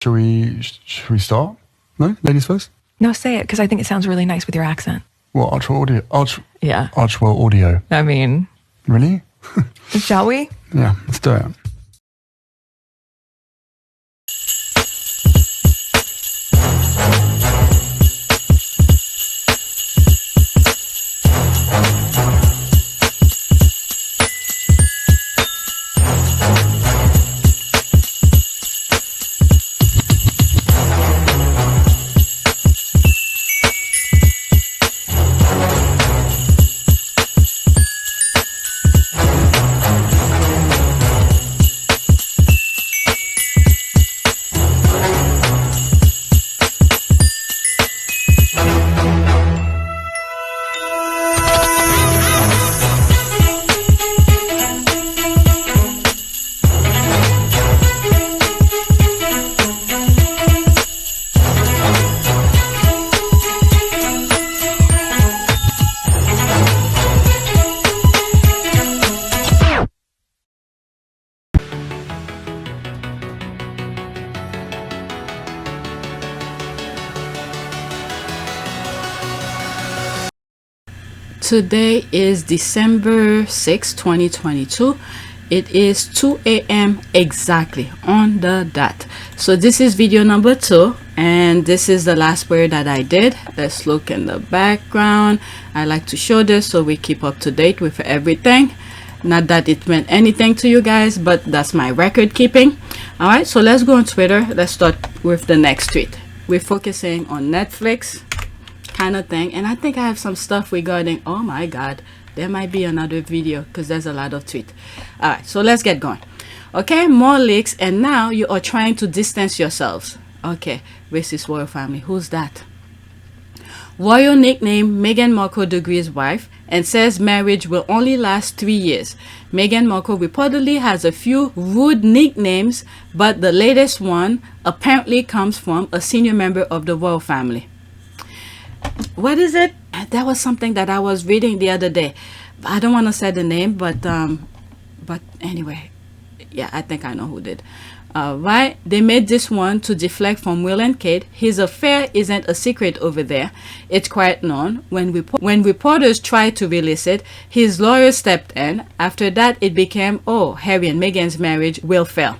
Shall we start? No? Ladies first? No, say it, because I think it sounds really nice with your accent. What, Archwell Audio? Yeah. Archwell Audio. I mean... Really? Shall we? Yeah, let's do it. Today is December 6, 2022. It is 2 a.m. exactly on the dot. So this is video number 2, and this is the last prayer that I did. Let's look in the background. I like to show this so we keep up to date with everything. Not that it meant anything to you guys, but that's my record keeping. All right, so let's go on Twitter. Let's start with the next tweet. We're focusing on Netflix kind of thing, and I think I have some stuff regarding, oh my god, there might be another video because there's a lot of tweet. All right, so let's get going. Okay, more leaks, and now you are trying to distance yourselves. Okay, racist royal family, who's that? Royal nickname Meghan Markle Degree's wife and says marriage will only last 3 years. Meghan Markle reportedly has a few rude nicknames, but the latest one apparently comes from a senior member of the royal family. What is it? That was something that I was reading the other day. I don't want to say the name, but anyway, yeah, I think I know who did. Right? They made this one to deflect from Will and Kate. His affair isn't a secret over there. It's quite known. When reporters tried to release it, his lawyer stepped in. After that, it became, oh, Harry and Meghan's marriage will fail.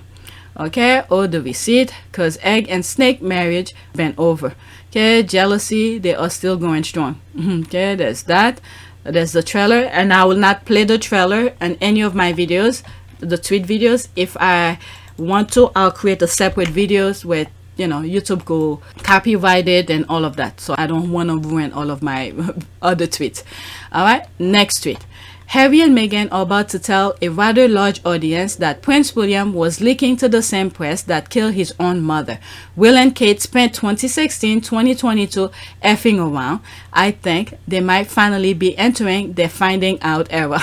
Okay, oh, the receipt, because egg and snake marriage been over. Okay, jealousy, they are still going strong. Okay, there's that. There's the trailer, and I will not play the trailer in any of my videos, the tweet videos. If I want to, I'll create a separate videos where, you know, YouTube go copyright it and all of that. So I don't want to ruin all of my other tweets. All right, next tweet. Harry and Meghan are about to tell a rather large audience that Prince William was leaking to the same press that killed his own mother. Will and Kate spent 2016-2022 effing around. I think they might finally be entering their finding out era.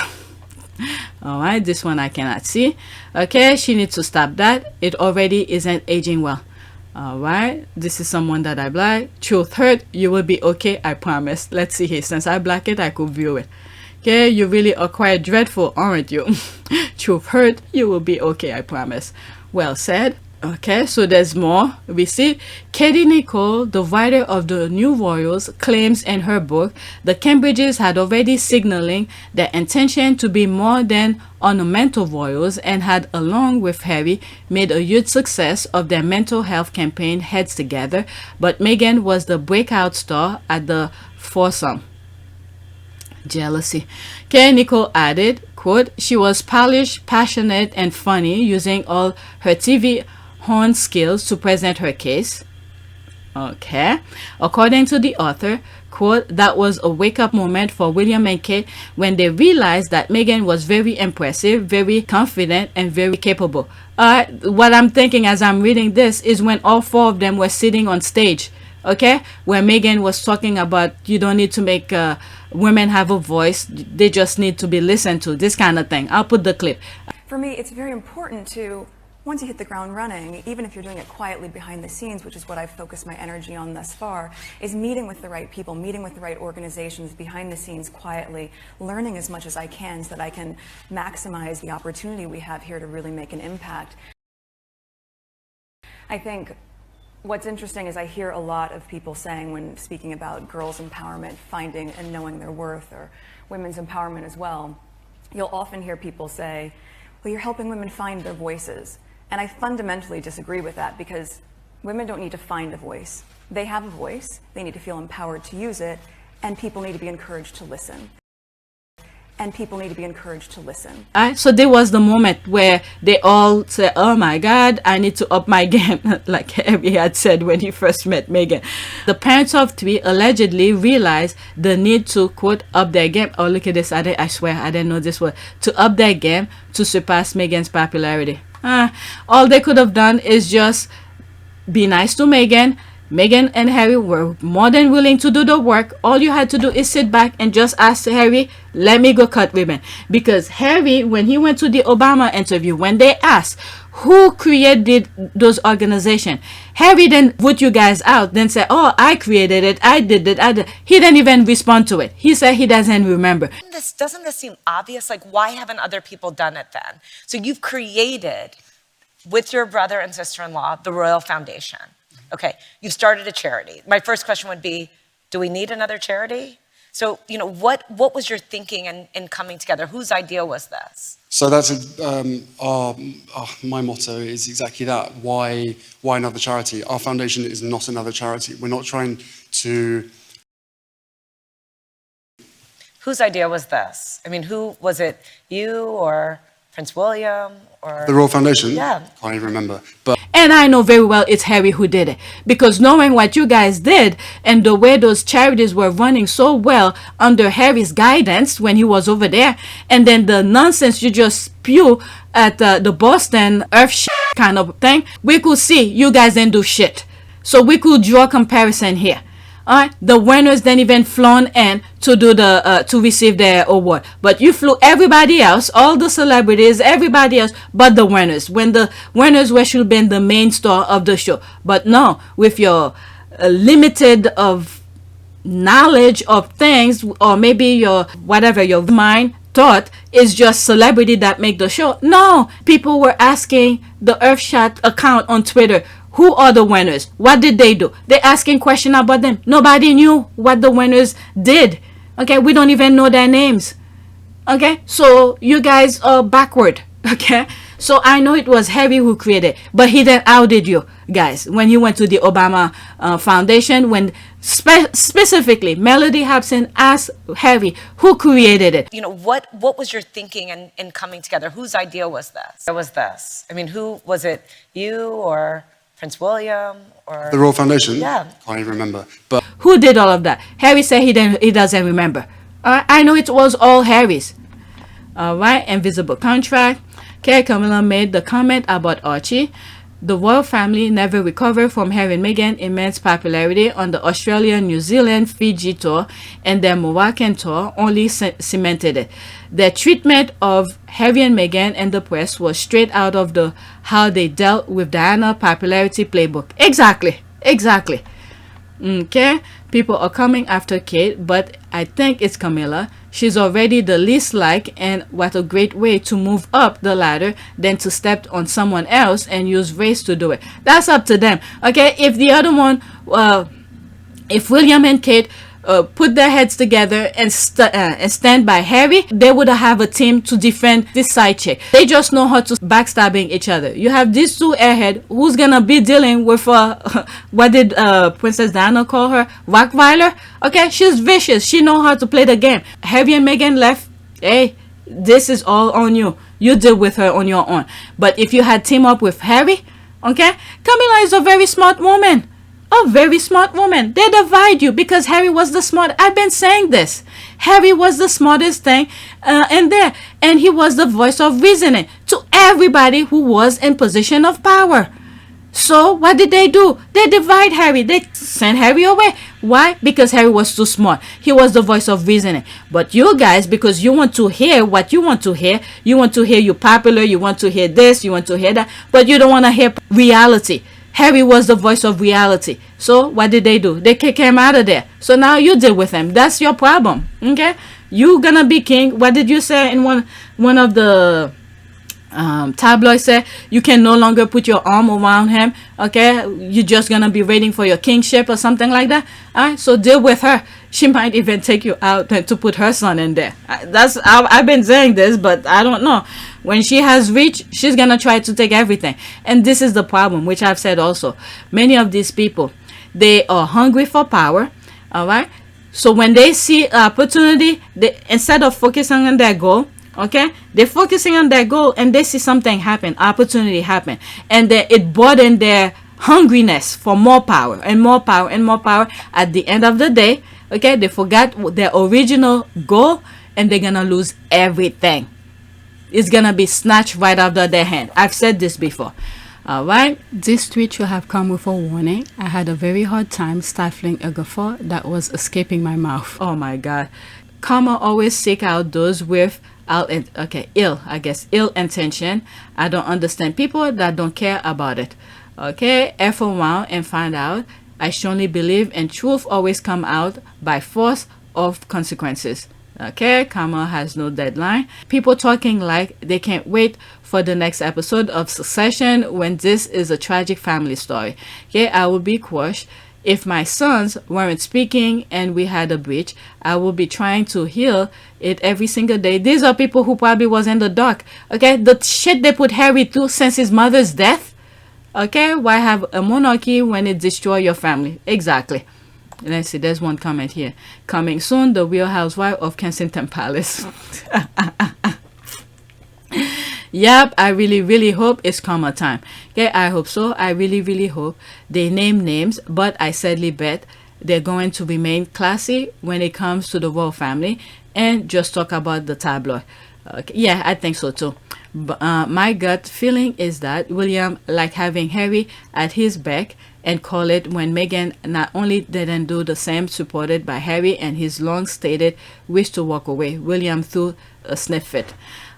All right, this one I cannot see. Okay, she needs to stop that. It already isn't aging well. All right, this is someone that I like. Truth hurt, you will be okay, I promise. Let's see here. Since I black it, I could view it. Okay, you really are quite dreadful, aren't you? Truth hurt, you will be okay, I promise. Well said. Okay, so there's more. We see Katie Nicole, the writer of The New Royals, claims in her book the Cambridges had already signaling their intention to be more than ornamental royals and had, along with Harry, made a huge success of their mental health campaign Heads Together, but Meghan was the breakout star at the foursome. Jealousy. Okay, Nicole added, quote, she was polished, passionate, and funny, using all her TV horn skills to present her case. Okay. According to the author, quote, that was a wake-up moment for William and Kate when they realized that Meghan was very impressive, very confident, and very capable. What I'm thinking as I'm reading this is when all 4 of them were sitting on stage, okay, where Meghan was talking about you don't need to make women have a voice, they just need to be listened to, this kind of thing. I'll put the clip. For me, it's very important to, once you hit the ground running, even if you're doing it quietly behind the scenes, which is what I've focused my energy on thus far, is meeting with the right people, meeting with the right organizations behind the scenes quietly, learning as much as I can so that I can maximize the opportunity we have here to really make an impact. I think What's interesting is I hear a lot of people saying when speaking about girls' empowerment, finding and knowing their worth, or women's empowerment as well, you'll often hear people say, well, you're helping women find their voices. And I fundamentally disagree with that, because women don't need to find a voice. They have a voice, they need to feel empowered to use it, and people need to be encouraged to listen. And people need to be encouraged to listen. So there was the moment where they all said, oh my God, I need to up my game, like Harry had said when he first met Meghan. The parents of three allegedly realized the need to, quote, up their game. Oh, look at this. I swear, I didn't know this word. To up their game to surpass Meghan's popularity. All they could have done is just be nice to Meghan. Meghan and Harry were more than willing to do the work. All you had to do is sit back and just ask Harry, let me go cut ribbon. Because Harry, when he went to the Obama interview, when they asked who created those organizations, Harry then put you guys out, then said, oh, I created it, I did it, He didn't even respond to it. He said he doesn't remember. Doesn't this seem obvious? Like, why haven't other people done it then? So you've created, with your brother and sister-in-law, the Royal Foundation. Okay, you've started a charity. My first question would be, do we need another charity? So, you know, what was your thinking in coming together? Whose idea was this? So that's my motto is exactly that. Why another charity? Our foundation is not another charity. We're not trying to... Whose idea was this? I mean, who was it? You or Prince William or... The Royal Foundation? Yeah. Can't even remember. But And I know very well it's Harry who did it, because knowing what you guys did and the way those charities were running so well under Harry's guidance when he was over there, and then the nonsense you just spew at the Boston Earth shit kind of thing, we could see you guys didn't do shit. So we could draw comparison here. Alright, the winners then even flown in to do the to receive their award, but you flew everybody else, all the celebrities, everybody else, but the winners. When the winners were should have been the main star of the show, but no, with your limited of knowledge of things, or maybe your whatever your mind thought is just celebrity that make the show. No, people were asking the Earthshot account on Twitter, who are the winners? What did they do? They're asking questions about them. Nobody knew what the winners did. Okay, we don't even know their names. Okay, so you guys are backward. Okay, so I know it was Harry who created, but he then outed you guys when you went to the Obama Foundation, when specifically Melody Hobson asked Harry who created it. You know, what was your thinking in coming together? Whose idea was this? It was this. I mean, who was it? You or Prince William or... The Royal Foundation? Yeah. Can't even remember. But who did all of that? Harry said he doesn't remember. I know it was all Harry's. Alright, invisible contract. Okay, Camilla made the comment about Archie. The royal family never recovered from Harry and Meghan's immense popularity on the Australia, New Zealand, Fiji tour, and their Moroccan tour only cemented it. Their treatment of Harry and Meghan and the press was straight out of the how they dealt with Diana popularity playbook. Exactly. Okay, people are coming after Kate, but I think it's Camilla. She's already the least liked, and what a great way to move up the ladder than to step on someone else and use race to do it. That's up to them. Okay, if the other one, if William and Kate put their heads together and stand by Harry, they would have a team to defend this side chick. They just know how to backstabbing each other. You have these two airhead who's gonna be dealing with what did Princess Diana call her? Rottweiler. Okay, she's vicious. She know how to play the game. Harry and Meghan left. Hey, this is all on you. You deal with her on your own. But if you had team up with Harry, okay, Camilla is a very smart woman. A very smart woman. They divide you because Harry was the smart. I've been saying this. Harry was the smartest thing in there, and he was the voice of reasoning to everybody who was in position of power. So what did they do? They divide Harry. They sent Harry away. Why? Because Harry was too smart. He was the voice of reasoning. But you guys, because you want to hear what you want to hear, you want to hear you popular, you want to hear this, you want to hear that, but you don't want to hear reality. Harry was the voice of reality. So what did they do? They kick him out of there. So now you deal with him. That's your problem. Okay? You gonna be king. What did you say in one of the Tabloid said you can no longer put your arm around him. Okay, you're just gonna be waiting for your kingship or something like that. All right, so deal with her. She might even take you out to put her son in there. I've been saying this, but I don't know. When she has reached, she's gonna try to take everything. And this is the problem, which I've said also. Many of these people, they are hungry for power. All right, so when they see opportunity, they, instead of focusing on their goal, okay, they're focusing on their goal, and they see something happen, opportunity happen, and then it broadens their hungriness for more power and more power and more power. At the end of the day, okay, they forgot their original goal, and they're gonna lose everything. It's gonna be snatched right out of their hand. I've said this before. All right, this tweet should have come with a warning. I had a very hard time stifling a guffaw that was escaping my mouth. Oh my god. Karma always seek out those with ill intention. I don't understand people that don't care about it. Okay, F around and find out. I strongly believe in truth always come out by force of consequences. Okay, karma has no deadline. People talking like they can't wait for the next episode of Succession when this is a tragic family story. Okay, I will be crushed. If my sons weren't speaking and we had a breach, I will be trying to heal it every single day. These are people who probably was in the dark. Okay, the shit they put Harry through since his mother's death. Okay, why have a monarchy when it destroy your family? Exactly. Let's see, there's one comment here. Coming soon, the Real Housewife of Kensington Palace. Yep, I really hope it's karma time. Okay, I hope so. I really hope they name names, but I sadly bet they're going to remain classy when it comes to the royal family and just talk about the tabloid. Okay, yeah, I think so too. But my gut feeling is that William like having Harry at his back and call it when Meghan not only didn't do the same, supported by Harry and his long stated wish to walk away. William threw a sniff fit.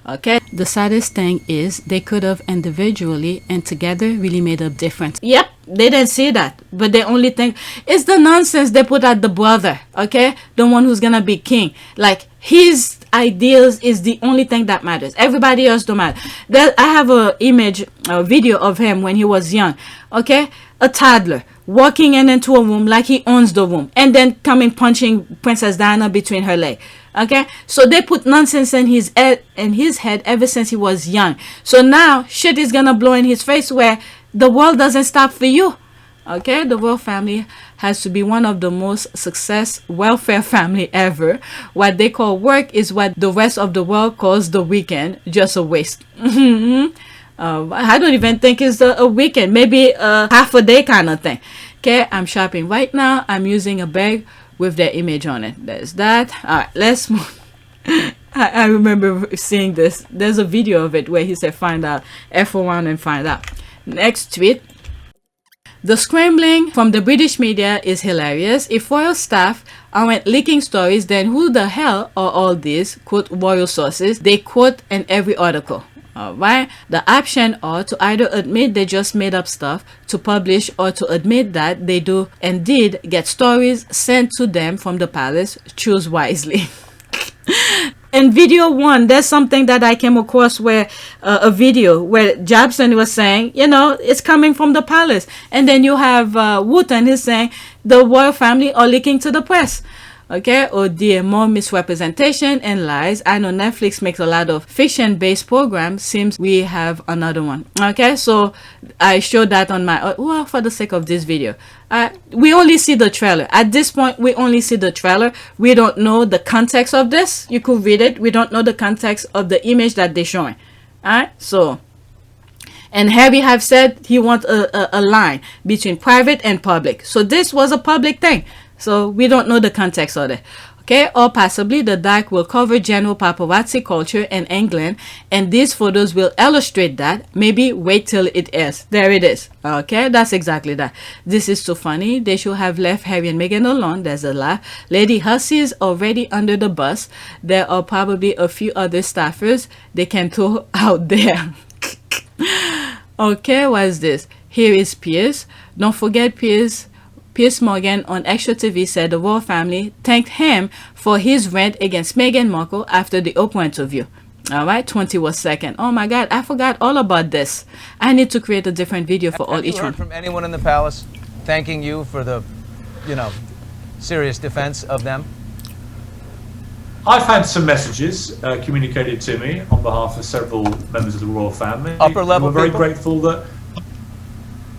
Okay, the saddest thing is they could have individually and together really made a difference. Yep, they didn't see that, but they only think it's the nonsense they put at the brother. Okay, the one who's gonna be king, like his ideals is the only thing that matters. Everybody else don't matter. I have a video of him when he was young. Okay, a toddler walking into a room like he owns the room, and then coming punching Princess Diana between her legs. Okay, so they put nonsense in his head ever since he was young. So now shit is gonna blow in his face where the world doesn't stop for you. Okay, the royal family has to be one of the most success welfare family ever. What they call work is what the rest of the world calls the weekend. Just a waste. I don't even think it's a weekend. Maybe a half a day kind of thing. Okay, I'm shopping right now. I'm using a bag with their image on it. There's that. All right, let's move. I remember seeing this. There's a video of it where he said find out. F1 and find out. Next tweet. The scrambling from the British media is hilarious. If royal staff aren't leaking stories, then who the hell are all these, quote, royal sources they quote in every article? Alright, the option are to either admit they just made up stuff to publish or to admit that they do indeed get stories sent to them from the palace. Choose wisely. In video one, there's something that I came across where a video where Jabson was saying, you know, it's coming from the palace. And then you have Wooten is saying the royal family are leaking to the press. Okay, oh dear, more misrepresentation and lies. I know Netflix makes a lot of fiction-based programs. Seems we have another one. Okay, so I showed that on my, well, for the sake of this video. We only see the trailer. At this point, we only see the trailer. We don't know the context of this. You could read it. We don't know the context of the image that they're showing. Alright, so. And Harry have said he wants a line between private and public. So this was a public thing. So we don't know the context of it. Okay, or possibly the doc will cover general paparazzi culture in England, and these photos will illustrate that. Maybe wait till it airs. There it is. Okay, that's exactly that. This is too funny. They should have left Harry and Meghan alone. There's a laugh. Lady Hussey is already under the bus. There are probably a few other staffers they can throw out there. Okay, what's this? Here is Piers. Don't forget Piers Morgan on Extra TV said the royal family thanked him for his rant against Meghan Markle after the Oprah interview. All right, 20 was second. Oh my God, I forgot all about this. I need to create a different video for all each one. Have you heard from anyone in the palace thanking you for the, serious defense of them? I've had some messages communicated to me on behalf of several members of the royal family. Upper level I'm very people? grateful that.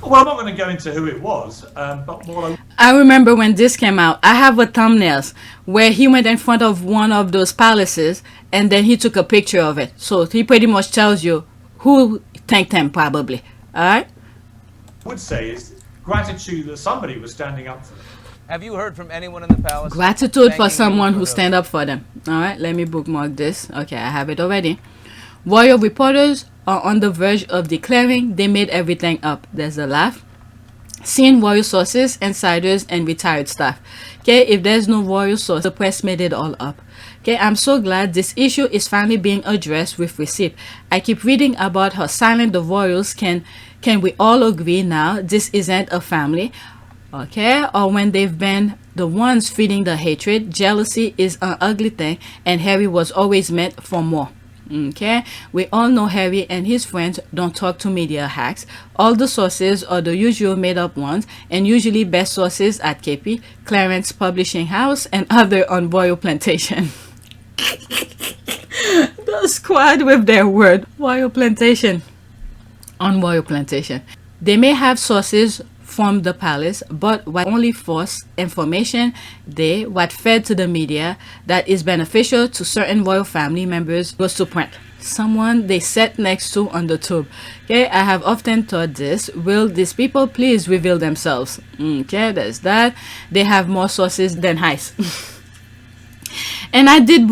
Well, I'm not going to go into who it was, but what I remember when this came out, I have a thumbnails where he went in front of one of those palaces and then he took a picture of it. So he pretty much tells you who thanked him probably. All right. would say is gratitude that somebody was standing up for them. Have you heard from anyone in the palace? Gratitude thanking for you someone for who the- stand up for them. All right, let me bookmark this. Okay, I have it already. Royal reporters are on the verge of declaring they made everything up. There's a laugh. Seeing royal sources, insiders, and retired staff. Okay, if there's no royal source, the press made it all up. Okay, I'm so glad this issue is finally being addressed with receipt. I keep reading about how silent the royals can we all agree now this isn't a family? Okay, or when they've been the ones feeding the hatred. Jealousy is an ugly thing, and Harry was always meant for more. Okay, we all know Harry and his friends don't talk to media hacks. All the sources are the usual made-up ones, and usually best sources at KP, Clarence Publishing House, and other on Royal Plantation. The squad with their word, Royal Plantation. On Royal Plantation. They may have sources from the palace, but what only false information what fed to the media that is beneficial to certain royal family members goes to print. Someone they sat next to on the tube. Okay, I have often thought this. Will these people please reveal themselves? Okay, there's that. They have more sources than Heist. And I did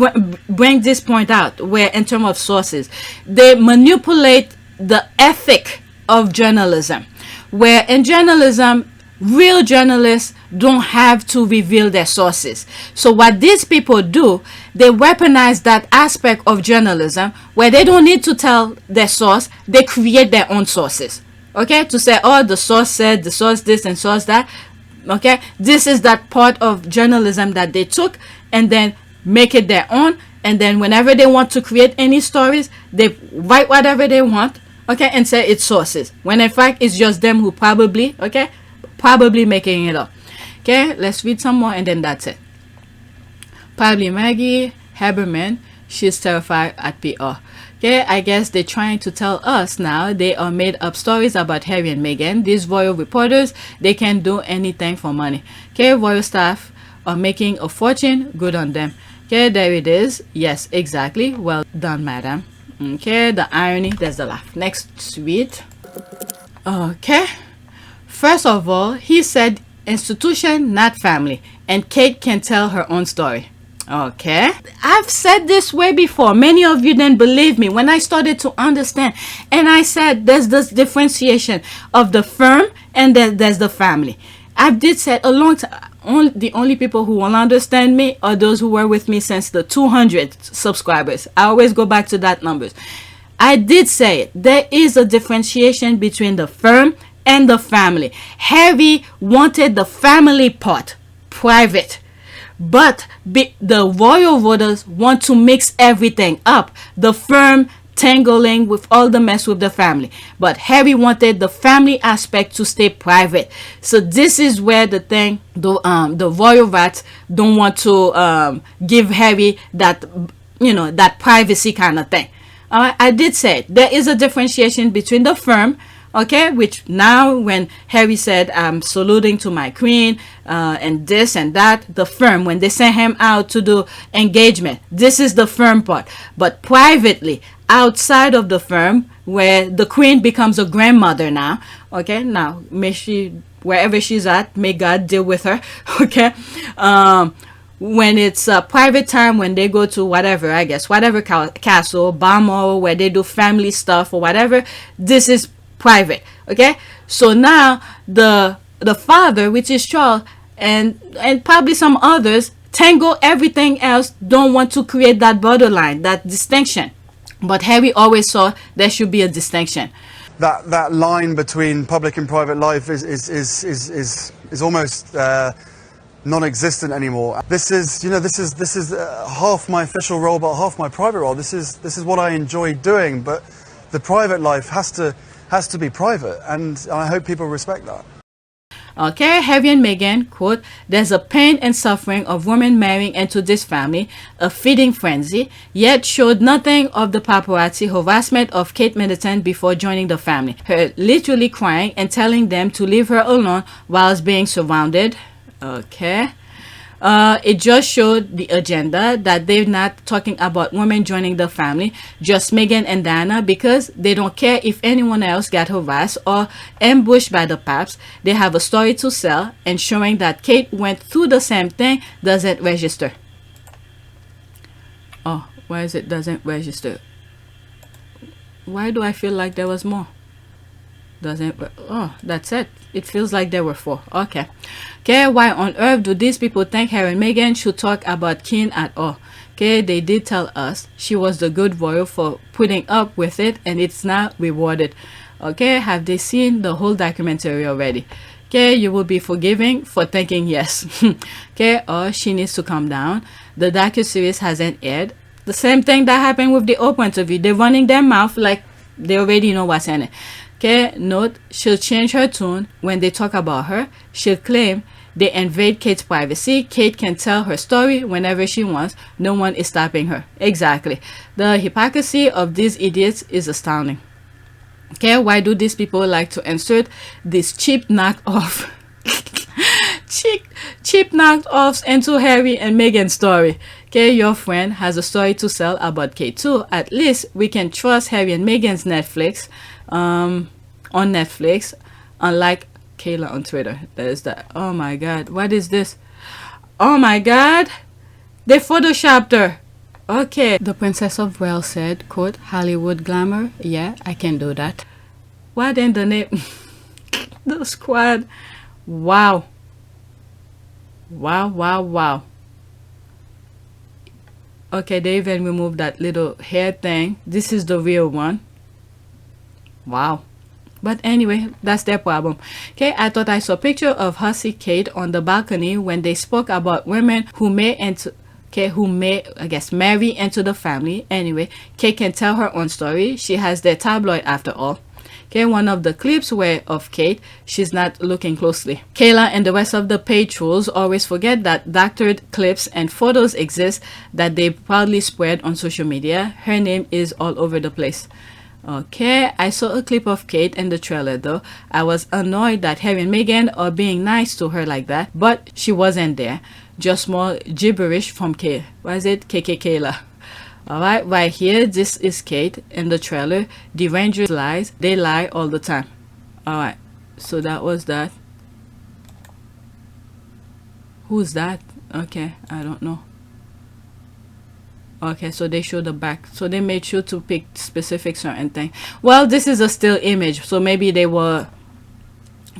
bring this point out where in terms of sources, they manipulate the ethic of journalism, where in journalism, real journalists don't have to reveal their sources. So what these people do, they weaponize that aspect of journalism where they don't need to tell their source, they create their own sources. Okay, to say, oh, the source said, the source this and source that. Okay, this is that part of journalism that they took and then make it their own. And then whenever they want to create any stories, they write whatever they want. Okay, and say it's sources, when in fact it's just them who probably making it up. Okay, let's read some more and then that's it. Probably Maggie Haberman, she's terrified at PR. Okay, I guess they're trying to tell us now they are made up stories about Harry and Meghan. These royal reporters, they can do anything for money. Okay, royal staff are making a fortune, good on them. Okay, there it is. Yes, exactly, well done, madam. Okay, the irony, there's the laugh. Next tweet. Okay, first of all, he said institution, not family, and Kate can tell her own story. Okay, I've said this way before. Many of you didn't believe me when I started to understand, and I said there's this differentiation of the firm and then there's the family. I did say a long time. The only people who will understand me are those who were with me since the 200 subscribers. I always go back to that numbers. I did say it. There is a differentiation between the firm and the family. Harry wanted the family part private, but the royal voters want to mix everything up. The firm tangling with all the mess with the family, but Harry wanted the family aspect to stay private. So this is where the thing, the royal rats don't want to give Harry that, that privacy kind of thing. I did say there is a differentiation between the firm, okay, which now when Harry said I'm saluting to my queen and this and that, the firm, when they sent him out to do engagement, this is the firm part. But privately, outside of the firm, where the queen becomes a grandmother now, okay, now may she, wherever she's at, may God deal with her. Okay, when it's a private time, when they go to whatever, I guess whatever castle, Balmoral, where they do family stuff or whatever, this is private. Okay, so now the father, which is Charles, and probably some others, tangle everything else, don't want to create that borderline, that distinction. But Harry always saw there should be a distinction. That line between public and private life is almost non-existent anymore. This is, you know, this is half my official role, but half my private role. This is what I enjoy doing, but the private life has to be private, and I hope people respect that. Okay, Harry and Meghan, quote, "There's a pain and suffering of women marrying into this family, a feeding frenzy, yet showed nothing of the paparazzi harassment of Kate Middleton before joining the family. Her literally crying and telling them to leave her alone whilst being surrounded." Okay. It just showed the agenda that they're not talking about women joining the family, just Meghan and Diana, because they don't care if anyone else got harassed or ambushed by the paps. They have a story to sell, and showing that Kate went through the same thing doesn't register. Oh, why is it doesn't register? Why do I feel like there was more? Oh, that's it. It feels like there were 4. Okay. Okay, why on earth do these people think Harry and Meghan should talk about Kim at all? Okay, they did tell us she was the good royal for putting up with it, and it's not rewarded. Okay, have they seen the whole documentary already? Okay, you will be forgiving for thinking yes. Okay, or she needs to calm down. The docuseries hasn't aired. The same thing that happened with the Oprah interview. They're running their mouth like they already know what's in it. Okay, note, she'll change her tune when they talk about her. She'll claim they invade Kate's privacy. Kate can tell her story whenever she wants. No one is stopping her. Exactly. The hypocrisy of these idiots is astounding. Okay, why do these people like to insert this cheap knockoff cheap knockoffs into Harry and Meghan's story? Okay, your friend has a story to sell about Kate too. At least we can trust Harry and Meghan's Netflix on Netflix, unlike Kayla on Twitter. There's that. Oh my god, what is this? Oh my god, they photoshopped her. Okay, the Princess of Wales said, quote, "Hollywood glamour, yeah, I can do that." What in the name? The squad. Wow. Wow. Okay, they even removed that little hair thing. This is the real one. Wow. But anyway, that's their problem. Okay, I thought I saw a picture of Hussy Kate on the balcony when they spoke about women who may I guess marry into the family. Anyway, Kate can tell her own story. She has their tabloid after all. Okay, one of the clips were of Kate. She's not looking closely. Kayla and the rest of the page trolls always forget that doctored clips and photos exist that they proudly spread on social media. Her name is all over the place. Okay, I saw a clip of Kate in the trailer though. I was annoyed that Harry and Meghan are being nice to her like that, but she wasn't there. Just more gibberish from Kate. What is it? Kayla. Alright, right here, this is Kate in the trailer. The Rangers lies. They lie all the time. Alright, so that was that. Who's that? Okay, I don't know. Okay, so they show the back. So they made sure to pick specific certain thing. Well, this is a still image, so maybe they were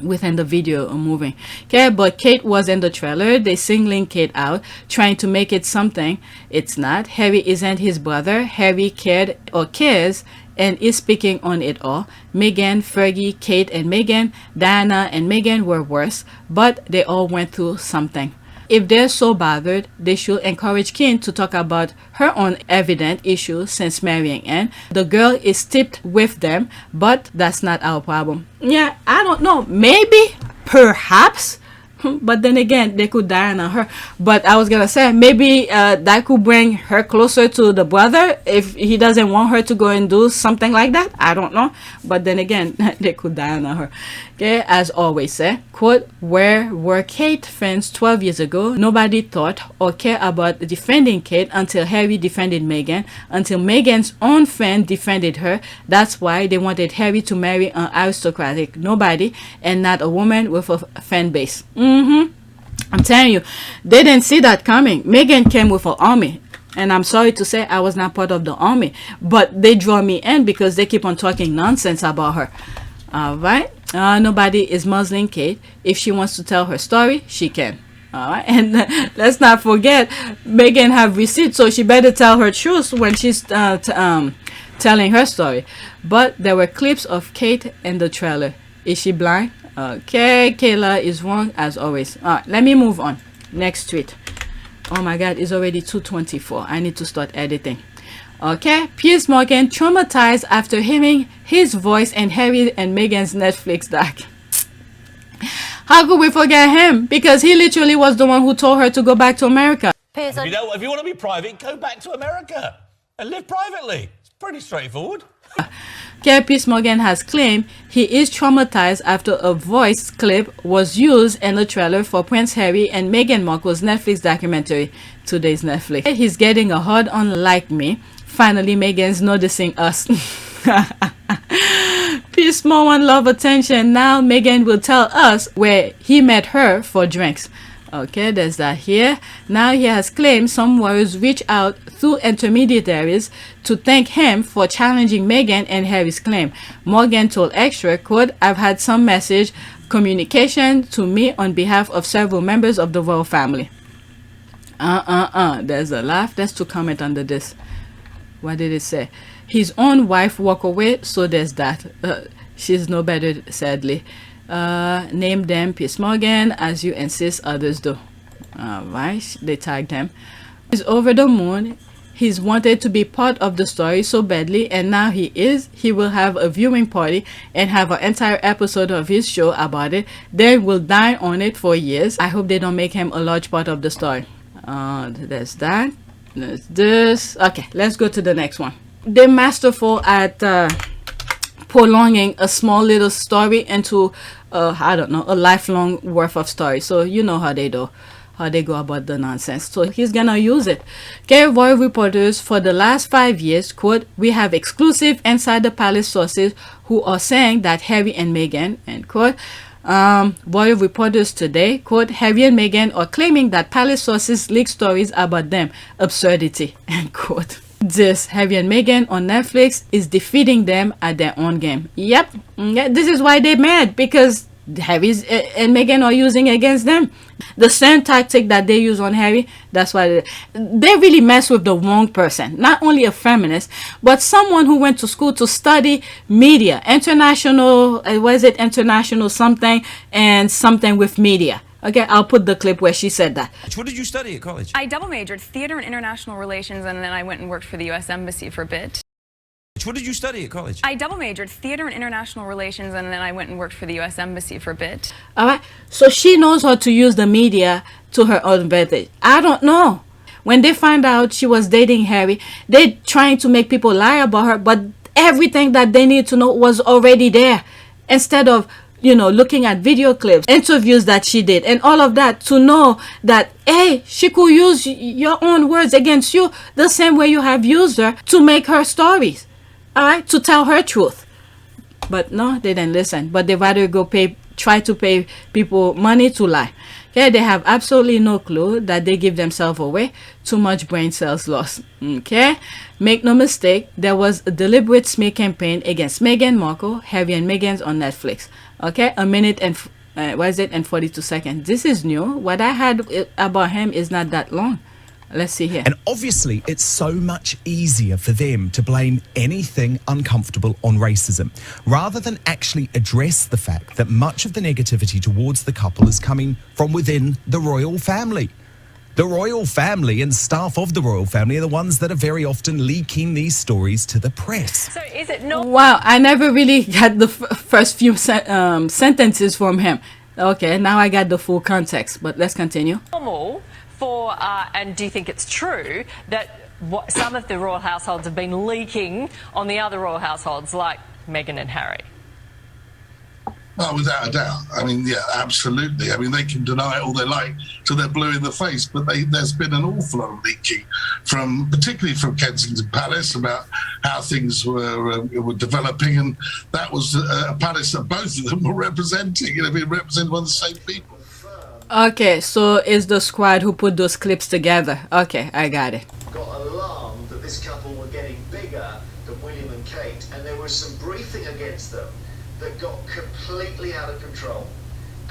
within the video or moving. Okay, but Kate was in the trailer. They singling Kate out, trying to make it something it's not. Harry isn't his brother. Harry cared or cares and is speaking on it all. Meghan, Fergie, Kate and Meghan, Diana and Meghan were worse, but they all went through something. If they're so bothered, they should encourage Kim to talk about her own evident issues since marrying Anne. The girl is steeped with them, but that's not our problem. Yeah, I don't know. Maybe, perhaps, but then again, they could die on her. But I was gonna say, maybe that could bring her closer to the brother if he doesn't want her to go and do something like that. I don't know. But then again, they could die on her. Okay, as always say, quote, "Where were Kate fans 12 years ago? Nobody thought or cared about defending Kate until Harry defended Meghan, until Meghan's own fan defended her. That's why they wanted Harry to marry an aristocratic nobody and not a woman with a fan base." I'm telling you, they didn't see that coming. Meghan came with an army. And I'm sorry to say I was not part of the army. But they draw me in because they keep on talking nonsense about her. Alright. Nobody is muzzling Kate. If she wants to tell her story, she can. Alright. And let's not forget, Meghan have receipts, so she better tell her truth when she's telling her story. But there were clips of Kate in the trailer. Is she blind? Okay, Kayla is wrong as always. Alright, let me move on. Next tweet. Oh my God, it's already 2:24. I need to start editing. Okay, Piers Morgan traumatized after hearing his voice in Harry and Meghan's Netflix doc. How could we forget him? Because he literally was the one who told her to go back to America. Piers, if you want to be private, go back to America and live privately. It's pretty straightforward. Piers Morgan has claimed he is traumatized after a voice clip was used in the trailer for Prince Harry and Meghan Markle's Netflix documentary, today's Netflix. He's getting a hard on like me. Finally, Meghan's noticing us. Piers Morgan love attention. Now Meghan will tell us where he met her for drinks. Okay, there's that here. Now he has claimed some warriors reached out through intermediaries to thank him for challenging Meghan and Harry's claim. Morgan told Extra, quote, "I've had some message communication to me on behalf of several members of the royal family." There's a laugh. There's to comment under this. What did it say? His own wife walk away, so there's that. She's no better, sadly. Name them Piers Morgan as you insist others do. Alright, they tagged him. He's over the moon. He's wanted to be part of the story so badly, and now he is. He will have a viewing party and have an entire episode of his show about it. They will dine on it for years. I hope they don't make him a large part of the story. There's that. There's this. Okay, let's go to the next one. They're masterful at prolonging a small little story into I don't know, a lifelong worth of story. So you know how they do, how they go about the nonsense. So he's gonna use it. Royal reporters for the last 5 years, quote, "We have exclusive inside the palace sources who are saying that Harry and Meghan," end quote. Royal reporters today, quote, "Harry and Meghan are claiming that palace sources leak stories about them. Absurdity," end quote. This Harry and Meghan on Netflix is defeating them at their own game. Yep, this is why they're mad, because Harry and Meghan are using against them the same tactic that they use on Harry. That's why they really mess with the wrong person. Not only a feminist, but someone who went to school to study media, international, international something and something with media. Okay, I'll put the clip where she said that. What did you study at college? I double majored theater and international relations, and then I went and worked for the U.S. Embassy for a bit. What did you study at college? I double majored theater and international relations, and then I went and worked for the U.S. Embassy for a bit. All right, so she knows how to use the media to her own advantage. I don't know. When they find out she was dating Harry, they're trying to make people lie about her, but everything that they need to know was already there. Instead of, you know, looking at video clips, interviews that she did, and all of that, to know that, hey, she could use your own words against you the same way you have used her to make her stories, all right, to tell her truth. But no, they didn't listen. But they rather go try to pay people money to lie. Okay, they have absolutely no clue that they give themselves away. Too much brain cells lost. Okay, make no mistake, there was a deliberate smear campaign against Meghan Markle, Harry and Meghan's on Netflix. Okay, a minute and and 42 seconds. This is new. What I had about him is not that long. Let's see here. And obviously, it's so much easier for them to blame anything uncomfortable on racism, rather than actually address the fact that much of the negativity towards the couple is coming from within the royal family. The royal family and staff of the royal family are the ones that are very often leaking these stories to the press. So is it not? Wow, I never really got the first few sentences from him. Okay, now I got the full context, but let's continue. Normal for, and do you think it's true that some of the royal households have been leaking on the other royal households, like Meghan and Harry? Oh, without a doubt. I mean, yeah, absolutely. I mean, they can deny it all they like till they're blue in the face, but there's been an awful lot of leaking, particularly from Kensington Palace, about how things were developing, and that was a palace that both of them were representing, being represented by the same people. Okay, so it's the squad who put those clips together. Okay, I got it. Got alarmed that this couple were getting bigger than William and Kate, and there was some briefing against them that got completely out of control,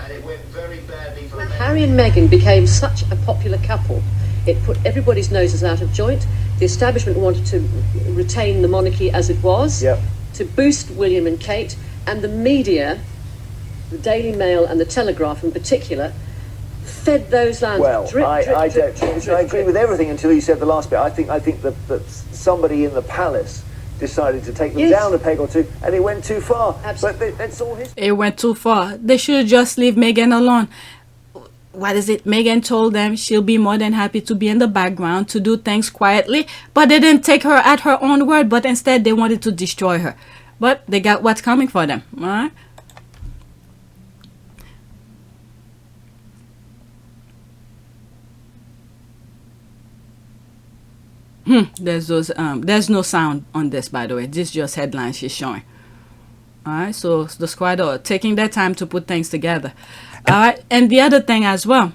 and it went very badly for them. Harry and Meghan became such a popular couple, it put everybody's noses out of joint. The establishment wanted to retain the monarchy as it was, to boost William and Kate, and the media, the Daily Mail and the Telegraph in particular, fed those lands. Well, drip, I drip, don't. drip, I agree drip. with everything until you said the last bit. I think that somebody in the palace decided to take them Yes. down a peg or two, and it went too far. Absolutely. But that's all his. It went too far. They should just leave Meghan alone. What is it? Meghan told them she'll be more than happy to be in the background to do things quietly, but they didn't take her at her own word, but instead they wanted to destroy her. But they got what's coming for them, all right? There's no sound on this, by the way. This is just headlines she's showing. All right, so the squad are taking their time to put things together. All right, and the other thing as well,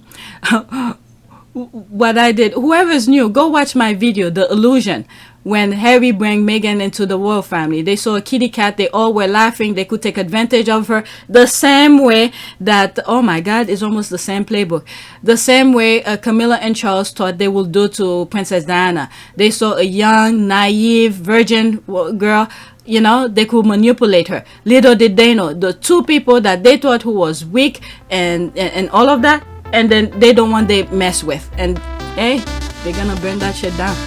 what I did, whoever's new, go watch my video, The Illusion, when Harry bring Meghan into the royal family. They saw a kitty cat, they all were laughing, they could take advantage of her the same way that, oh my God, it's almost the same playbook. The same way Camilla and Charles thought they would do to Princess Diana. They saw a young, naive, virgin girl, you know, they could manipulate her. Little did they know, the two people that they thought who was weak and all of that, and then they don't want they mess with. And hey, they're gonna burn that shit down.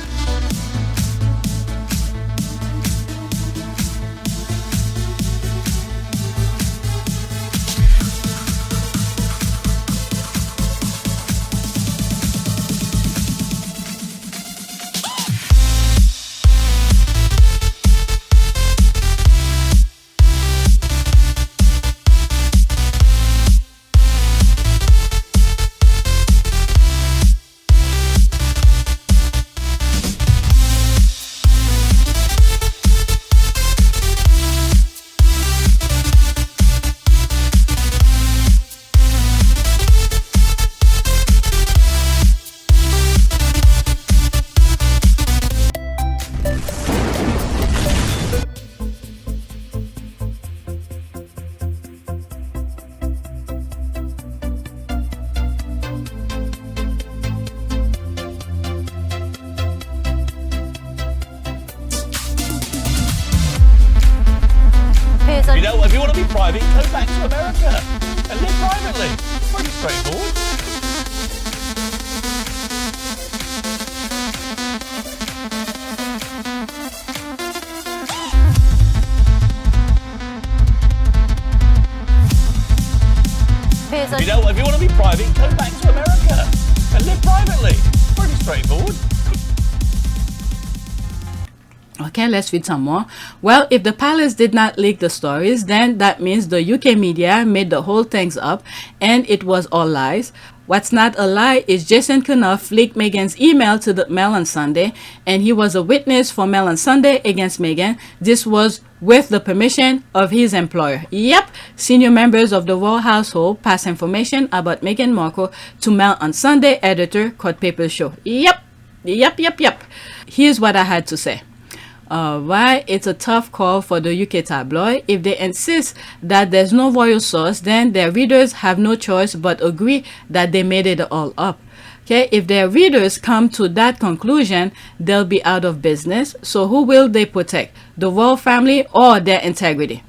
You know, if you want to be private, go back to America and live privately. It's pretty straightforward. You know, if you want to be private, go back to America and live privately. It's pretty straightforward. Okay, let's read some more. Well, if the palace did not leak the stories, then that means the UK media made the whole things up and it was all lies. What's not a lie is Jason Knuff leaked Meghan's email to the Mail on Sunday, and he was a witness for Mail on Sunday against Meghan. This was with the permission of his employer. Yep, senior members of the royal household pass information about Meghan Markle to Mail on Sunday editor Court Paper Show. Yep. Here's what I had to say. Why it's a tough call for the UK tabloid. If they insist that there's no royal source, then their readers have no choice but agree that they made it all up. Okay, if their readers come to that conclusion, they'll be out of business. So who will they protect? The royal family or their integrity?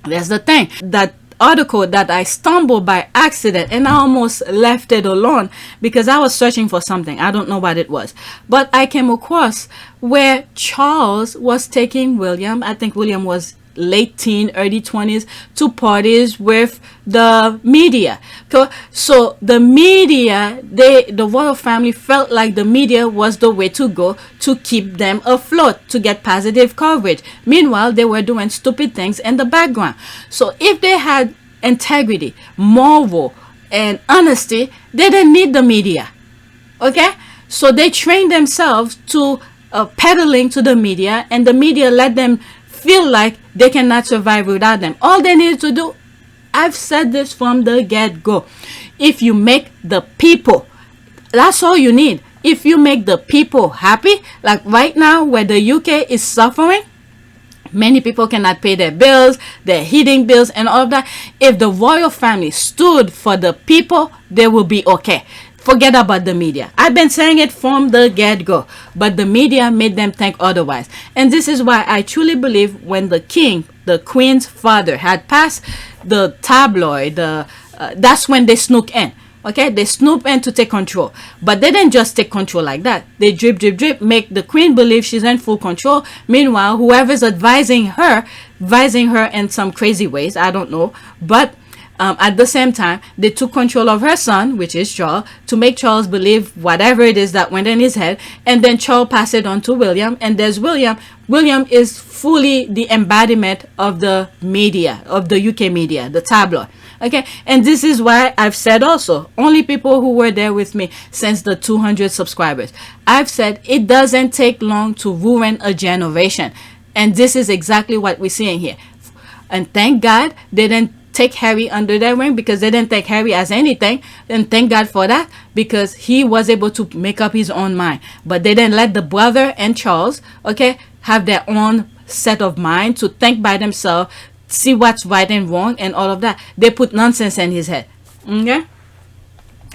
That's the thing. That article that I stumbled by accident and I almost left it alone because I was searching for something. I don't know what it was, but I came across where Charles was taking William, I think William was late teen, early 20s, to parties with the media. So the media, the royal family felt like the media was the way to go to keep them afloat, to get positive coverage. Meanwhile, they were doing stupid things in the background. So if they had integrity, moral, and honesty, they didn't need the media. Okay? So they trained themselves to peddling to the media, and the media let them feel like they cannot survive without them. All they need to do, I've said this from the get-go, if you make the people, that's all you need. If you make the people happy, like right now where the UK is suffering, many people cannot pay their bills, their heating bills and all of that. If the royal family stood for the people, they will be okay. Forget about the media. I've been saying it from the get-go, but the media made them think otherwise. And this is why I truly believe when the king, the queen's father, had passed the tabloid, that's when they snook in. Okay, they snoop in to take control, but they didn't just take control like that. They drip, drip, drip, make the queen believe she's in full control. Meanwhile, whoever's advising her in some crazy ways, I don't know, but at the same time, they took control of her son, which is Charles, to make Charles believe whatever it is that went in his head, and then Charles passed it on to William, and there's William. William is fully the embodiment of the media, of the UK media, the tabloid. Okay, and this is why I've said also, only people who were there with me since the 200 subscribers, I've said it doesn't take long to ruin a generation, and this is exactly what we're seeing here. And thank God they didn't take Harry under their wing, because they didn't take Harry as anything, and thank God for that, because he was able to make up his own mind. But they didn't let the brother and Charles, okay, have their own set of mind to think by themselves, see what's right and wrong and all of that. They put nonsense in his head. Okay,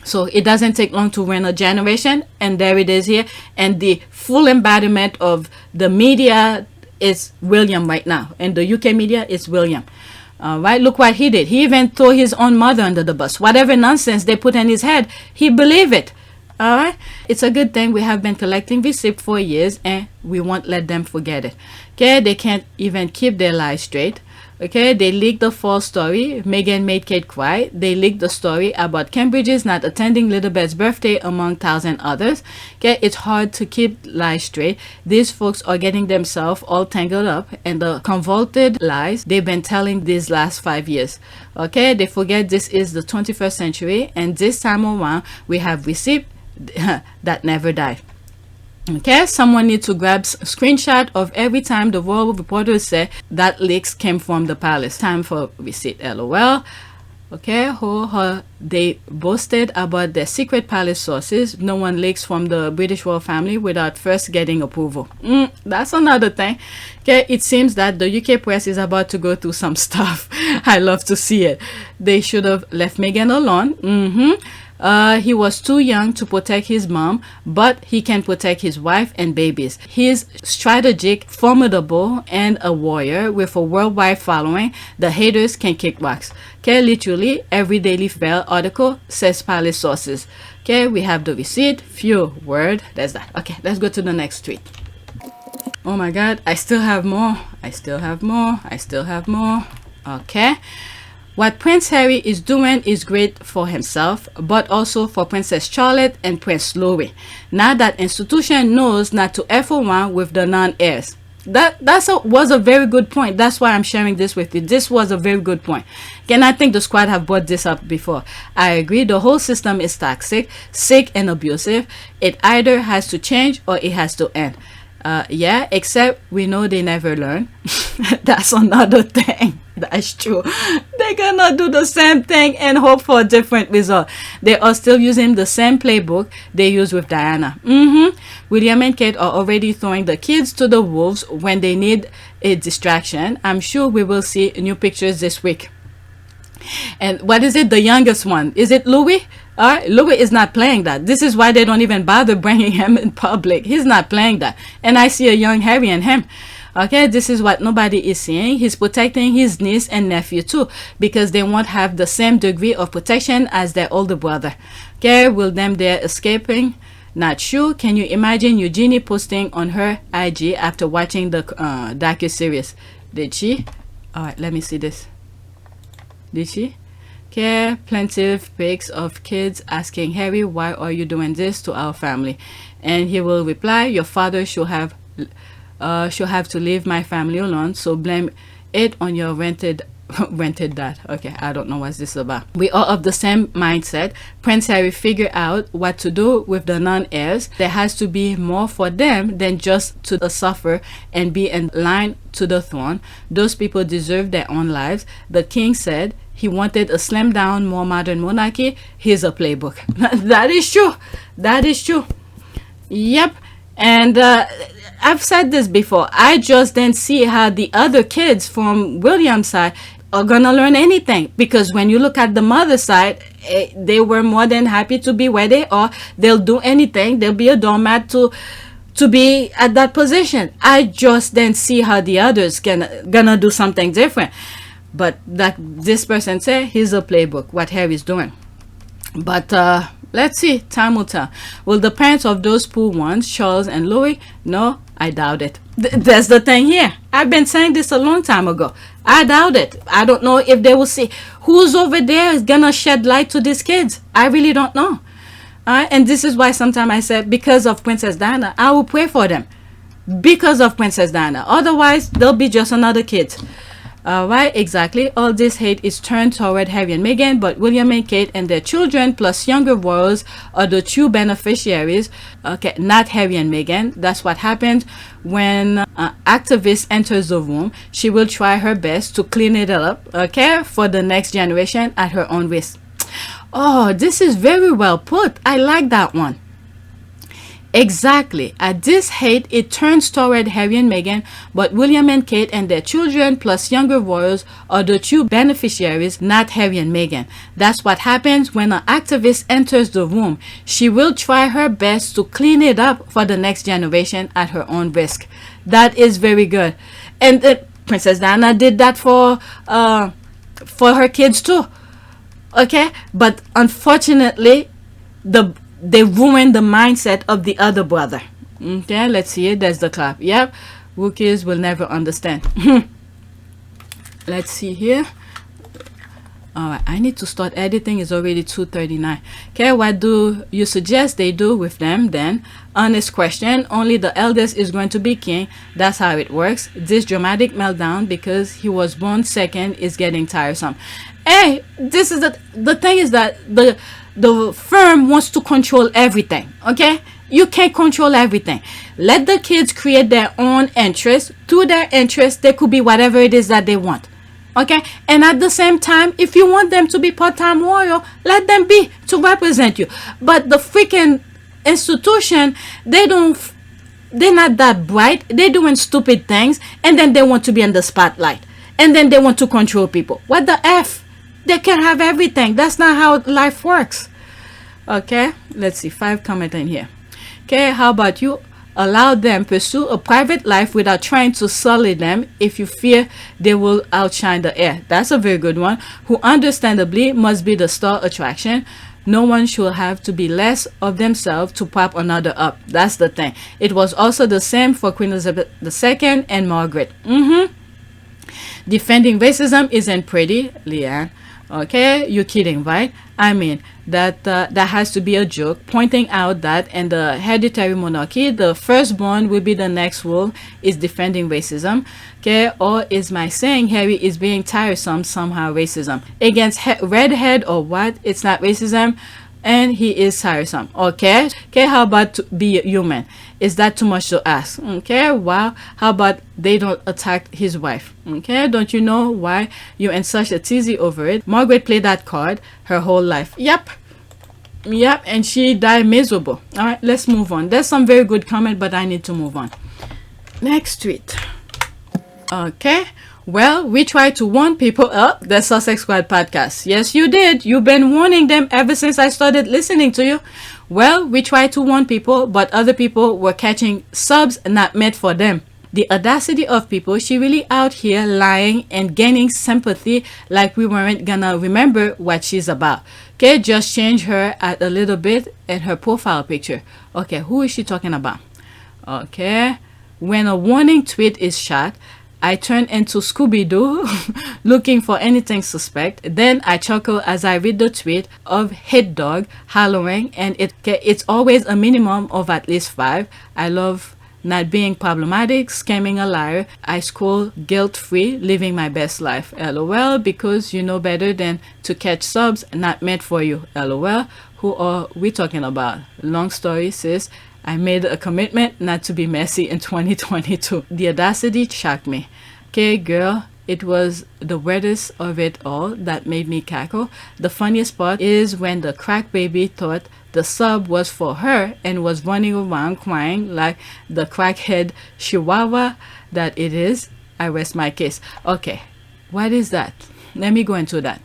so it doesn't take long to run a generation, and there it is here. And the full embodiment of the media is William right now, and the UK media is William. Right, look what he did. He even threw his own mother under the bus. Whatever nonsense they put in his head, he believed it. All right, it's a good thing we have been collecting receipts for years, and we won't let them forget it. Okay, they can't even keep their lies straight. Okay, they leaked the false story. Meghan made Kate cry. They leaked the story about Cambridge's not attending Littlebeth's birthday, among 1,000 others. Okay, it's hard to keep lies straight. These folks are getting themselves all tangled up in the convoluted lies they've been telling these last 5 years. Okay, they forget this is the 21st century, and this time around we have receipts that never die. Okay, someone needs to grab a screenshot of every time the royal reporters say that leaks came from the palace. Time for receipt, lol. Okay, they boasted about their secret palace sources. No one leaks from the British royal family without first getting approval. That's another thing. Okay, it seems that the UK press is about to go through some stuff. I love to see it. They should have left Meghan alone. He was too young to protect his mom, but he can protect his wife and babies. He's strategic, formidable, and a warrior with a worldwide following. The haters can kick rocks. Okay, literally every Daily Mail article says palace sources. Okay, we have the receipt. Phew, word. There's that. Okay, let's go to the next tweet. Oh my God, I still have more. I still have more. I still have more. Okay. What Prince Harry is doing is great for himself, but also for Princess Charlotte and Prince Louis. Now that institution knows not to F around with the non-heirs. That was a very good point. That's why I'm sharing this with you. This was a very good point. And I think the squad have brought this up before. I agree, the whole system is toxic, sick, and abusive. It either has to change or it has to end. Yeah, except we know they never learn. That's another thing. That's true. They're gonna do the same thing and hope for a different result. They are still using the same playbook they used with Diana. William and Kate are already throwing the kids to the wolves when they need a distraction. I'm sure we will see new pictures this week. And what is it? The youngest one. Is it Louis? Louis is not playing that. This is why they don't even bother bringing him in public. He's not playing that. And I see a young Harry in him. Okay, this is what nobody is seeing. He's protecting his niece and nephew too, because they won't have the same degree of protection as their older brother. Okay, will them they're escaping? Not sure. Can you imagine Eugenie posting on her IG after watching the docu-series? Did she? Alright, let me see this. Did she? Okay, plenty of pics of kids asking Harry, why are you doing this to our family? And he will reply, your father should have to leave my family alone, so blame it on your rented dad. Okay, I don't know what this is about. We are of the same mindset. Prince Harry figured out what to do with the non-heirs. There has to be more for them than just to suffer and be in line to the throne. Those people deserve their own lives. The king said he wanted a slimmed down, more modern monarchy. Here's a playbook. That is true. That is true. Yep. And I've said this before. I just didn't see how the other kids from William's side are gonna learn anything, because when you look at the mother's side, they were more than happy to be where they are. They'll do anything. They'll be a doormat to be at that position. I just didn't see how the others gonna do something different. But like this person said, here's a playbook, what Harry's doing. But let's see, time will tell. Will the parents of those poor ones, Charles and Louis? No, I doubt it. That's the thing here. I've been saying this a long time ago. I doubt it. I don't know if they will see who's over there is gonna shed light to these kids. I really don't know. And this is why sometimes I said, because of Princess Diana, I will pray for them. Because of Princess Diana. Otherwise, they'll be just another kid. Right, exactly. All this hate is turned toward Harry and Meghan, but William and Kate and their children plus younger royals are the true beneficiaries. Okay, not Harry and Meghan. That's what happens when an activist enters the room. She will try her best to clean it up, okay, for the next generation at her own risk. Oh, this is very well put. I like that one. Exactly. At this hate, it turns toward Harry and Meghan, but William and Kate and their children plus younger royals are the true beneficiaries, not Harry and Meghan. That's what happens when an activist enters the room. She will try her best to clean it up for the next generation at her own risk. That is very good. And Princess Diana did that for her kids too. Okay? But unfortunately, they ruined the mindset of the other brother. Okay, let's see it. There's the clap. Yep, rookies will never understand. Let's see here. Alright, I need to start editing. It's already 2:39. Okay, what do you suggest they do with them then? Honest question. Only the eldest is going to be king. That's how it works. This dramatic meltdown because he was born second is getting tiresome. Hey, this is the thing is that the firm wants to control everything. Okay, you can't control everything. Let the kids create their own interest. Through their interest, they could be whatever it is that they want. Okay, and at the same time, if you want them to be part-time royal, let them be to represent you. But the freaking institution, they're not that bright. They're doing stupid things, and then they want to be in the spotlight, and then they want to control people. What the F? They can have everything. That's not how life works. Okay, let's see, 5 comments in here. Okay, how about you allow them pursue a private life without trying to sully them if you fear they will outshine the air? That's a very good one. Who understandably must be the star attraction. No one should have to be less of themselves to prop another up. That's the thing. It was also the same for Queen Elizabeth II and Margaret. Defending racism isn't pretty, Leanne. Okay, you're kidding, right? I mean, that has to be a joke, pointing out that in the hereditary monarchy, the firstborn will be the next rule is defending racism. Okay, or is my saying Harry is being tiresome somehow racism? Against redhead or what? It's not racism, and he is tiresome. Okay, how about to be human? Is that too much to ask? Okay, wow. How about they don't attack his wife? Okay, don't you know why you're in such a tizzy over it? Margaret played that card her whole life. Yep, and she died miserable. All right, let's move on. There's some very good comment, but I need to move on. Next tweet. Okay, well, we tried to warn people up the Sussex Squad podcast. Yes, you did. You've been warning them ever since I started listening to you. Well, we tried to warn people, but other people were catching subs not meant for them. The audacity of people, she really out here lying and gaining sympathy like we weren't gonna remember what she's about. Okay, just change her a little bit in her profile picture. Okay, who is she talking about? Okay, when a warning tweet is shot, I turn into Scooby-Doo looking for anything suspect. Then I chuckle as I read the tweet of Hit Dog hollering, and it's always a minimum of at least 5. I love not being problematic, scamming a liar. I scroll guilt-free, living my best life. LOL, because you know better than to catch subs not meant for you. LOL, who are we talking about? Long story, sis. I made a commitment not to be messy in 2022. The audacity shocked me. Okay, girl, it was the weirdest of it all that made me cackle. The funniest part is when the crack baby thought the sub was for her and was running around crying like the crackhead chihuahua that it is. I rest my case. Okay, what is that? Let me go into that.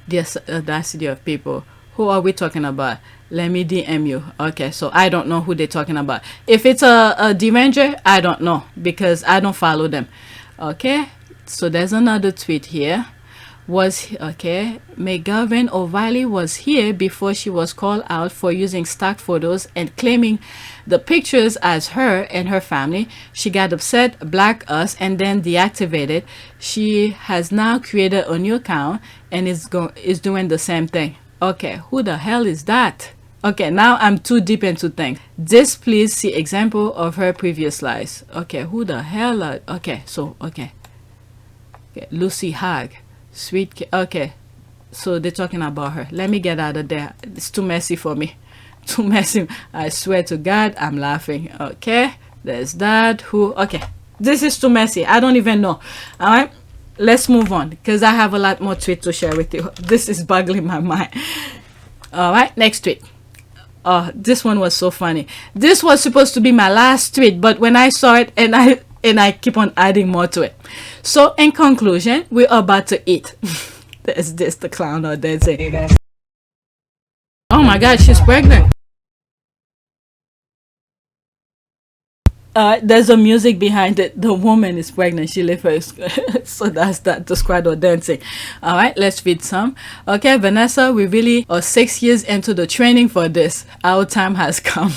The audacity of people. Who are we talking about? Let me DM you. Okay, so I don't know who they're talking about. If it's a deranger, I don't know because I don't follow them. Okay, so there's another tweet here. was, okay, McGovern O'Reilly was here before she was called out for using stock photos and claiming the pictures as her and her family. She got upset, blacked us, and then deactivated. She has now created a new account and is doing the same thing. Okay, who the hell is that? Okay, now I'm too deep into things. This, please see example of her previous lies. Okay, who the hell are, okay, so, okay, Lucy Hag. Sweet, okay, so they're talking about her. Let me get out of there. It's too messy for me. Too messy. I swear to God, I'm laughing. Okay, there's that. Who? Okay, this is too messy. I don't even know. All right, let's move on because I have a lot more tweets to share with you. This is boggling my mind. All right, next tweet. Oh, this one was so funny. This was supposed to be my last tweet, but when I saw it and I keep on adding more to it. So in conclusion, we're about to eat. There's this, the clown out there saying, oh my God, she's pregnant. There's a music behind it. The woman is pregnant. She left her. So that's that, the squad or dancing. All right, let's read some. Okay, Vanessa, we really are 6 years into the training for this. Our time has come.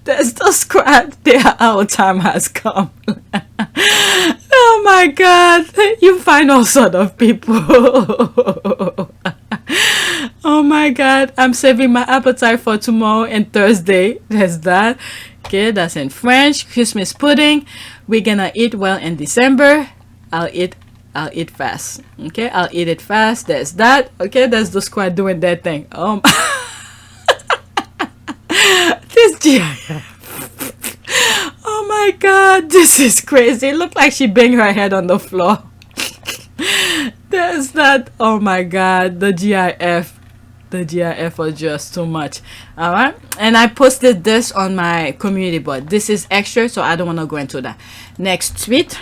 There's the squad there. Our time has come. Oh my God, you find all sort of people. Oh my God, I'm saving my appetite for tomorrow and Thursday. There's that. Okay, that's in French. Christmas pudding. We're gonna eat well in December. I'll eat fast. Okay, I'll eat it fast. There's that. Okay, there's the squad doing their thing. This GIF. Oh my God, this is crazy. It looked like she banged her head on the floor. There's that. Oh my God, the GIF. The GIF was just too much. All right, and I posted this on my community board. This is extra, so I don't want to go into that. Next tweet,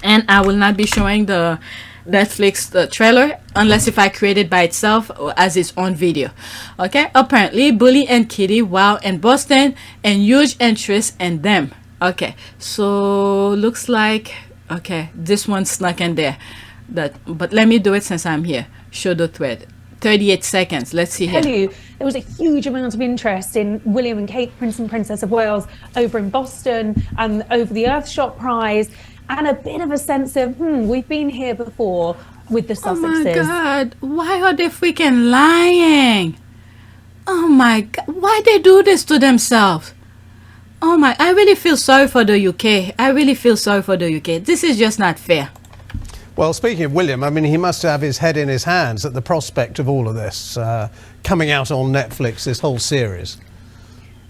and I will not be showing the Netflix trailer unless if I create it by itself or as its own video. Okay, apparently Bully and Kitty wow in Boston and huge interest in them. Okay, so looks like, okay, this one snuck in there. But let me do it since I'm here. Show the thread. 38 seconds. Let's see here. Tell you, there was a huge amount of interest in William and Kate, Prince and Princess of Wales, over in Boston and over the Earthshot Prize, and a bit of a sense of, we've been here before with the Sussexes. Oh my God, why are they freaking lying? Oh my God, why they do this to themselves? Oh my, I really feel sorry for the UK. I really feel sorry for the UK. This is just not fair. Well, speaking of William, I mean, he must have his head in his hands at the prospect of all of this coming out on Netflix, this whole series.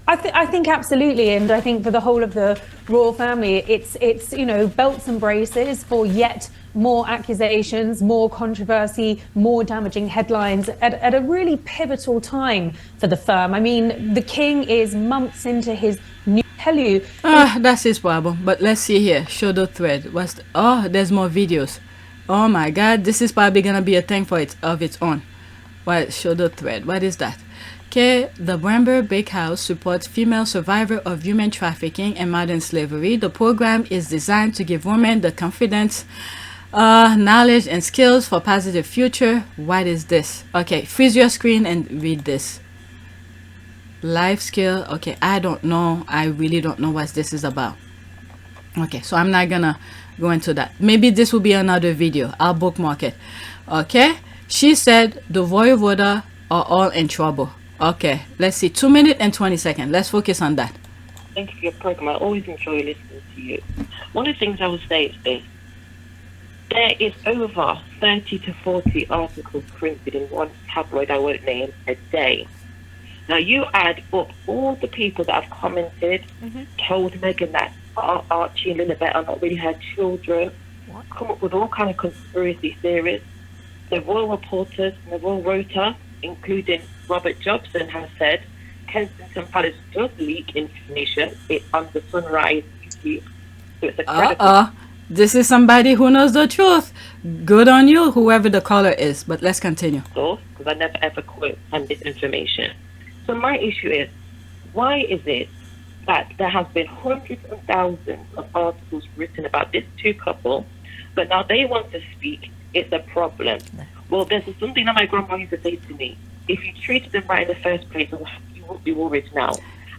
I think absolutely, and I think for the whole of the royal family, it's you know, belts and braces for yet more accusations, more controversy, more damaging headlines at a really pivotal time for the firm. I mean, the king is months into his new. Tell you. That's his problem. But let's see here. Show the thread. Oh, there's more videos. Oh my God, this is probably gonna be a thing of its own. What? Show the thread. What is that? Okay, the Bramber Big House supports female survivor of human trafficking and modern slavery. The program is designed to give women the confidence, knowledge and skills for positive future. What is this? Okay, freeze your screen and read this. Life skill. Okay, I don't know. I really don't know what this is about. Okay, so I'm not gonna go into that. Maybe this will be another video. I'll bookmark it. Okay, she said the voivoda are all in trouble. Okay, let's see. 2 minutes and 20 seconds. Let's focus on that. Thank you for your program. I always enjoy listening to you. One of the things I would say is this. There is over 30 to 40 articles printed in one tabloid I won't name a day. Now you add up all the people that have commented, told Meghan that Archie and Lilibet are not really her children, come up with all kind of conspiracy theories. The royal reporters and the royal rota, including Robert Jobson, has said Kensington Palace does leak information. It's on the Sunrise YouTube. So it's a credible. This is somebody who knows the truth. Good on you, whoever the caller is. But let's continue. Because I never ever quote on this information. So my issue is, why is it that there has been hundreds and thousands of articles written about this two couple, But now they want to speak. It's a problem. Well, there's something that my grandma used to say to me. If you treated them right in the first place, you won't be worried now.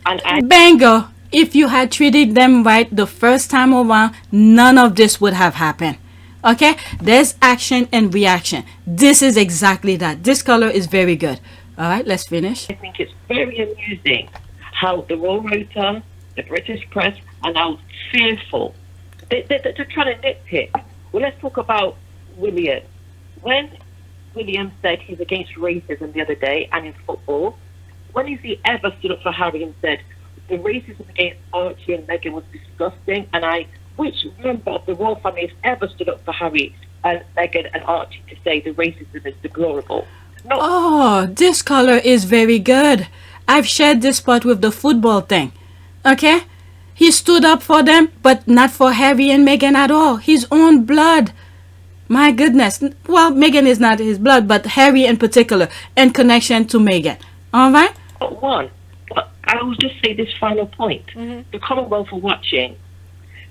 And Bingo! If you had treated them right the first time around, none of this would have happened. Okay? There's action and reaction. This is exactly that. This color is very good. All right, let's finish. I think it's very amusing how the Royal Rota, the British press, are now fearful. They're trying to nitpick. Well, let's talk about William. When William said he's against racism the other day and in football, when has he ever stood up for Harry and said the racism against Archie and Meghan was disgusting? And which member of the royal family has ever stood up for Harry and Meghan and Archie to say the racism is deplorable? No. Oh, this color is very good. I've shared this part with the football thing. Okay? He stood up for them, but not for Harry and Meghan at all. His own blood. My goodness. Well, Meghan is not his blood, but Harry in particular, in connection to Meghan. All right? One. But I will just say this final point. The Commonwealth are watching.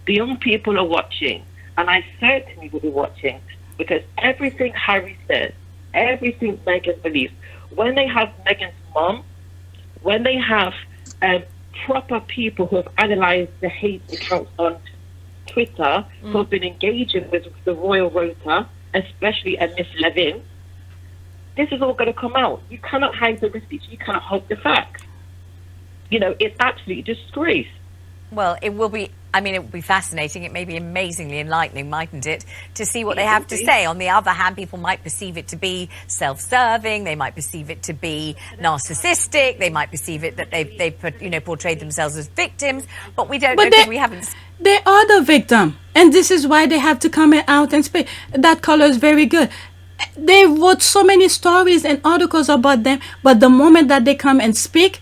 The young people are watching. And I certainly will be watching, because everything Harry says, everything Meghan believes, when they have Meghan's mom, when they have proper people who have analysed the hate accounts on Twitter, who have been engaging with the Royal Rota, especially Miss Levin, this is all going to come out. You cannot hide the receipts. You cannot hide the facts. You know, it's absolutely disgrace. Well, it will be, I mean, it will be fascinating. It may be amazingly enlightening, mightn't it, to see what they have to say. On the other hand, people might perceive it to be self-serving. They might perceive it to be narcissistic. They might perceive it that they've portrayed themselves as victims. But we don't know because we haven't. They are the victim. And this is why they have to come out and speak. That color is very good. They wrote so many stories and articles about them. But the moment that they come and speak,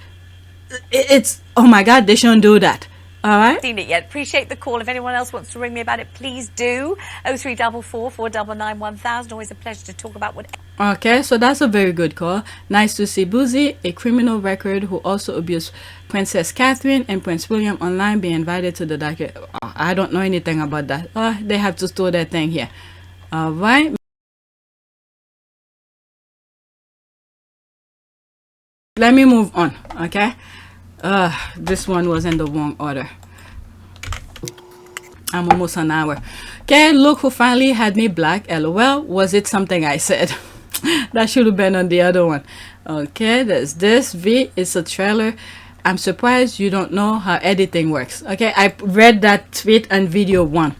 it's, oh my God, they shouldn't do that. All right. Seen it yet? Appreciate the call. If anyone else wants to ring me about it, please do. 0344 499 1000. Always a pleasure to talk about what. Okay, so that's a very good call. Nice to see Boozy, a criminal record who also abused Princess Catherine and Prince William online, be invited to the docket. Oh, I don't know anything about that. They have to store that thing here. All right. Let me move on. Okay. This one was in the wrong order. I'm almost an hour. Okay, look who finally had me black. LOL. Was it something I said? That should have been on the other one. Okay, there's this. V is a trailer. I'm surprised you don't know how editing works. Okay, I read that tweet and video one.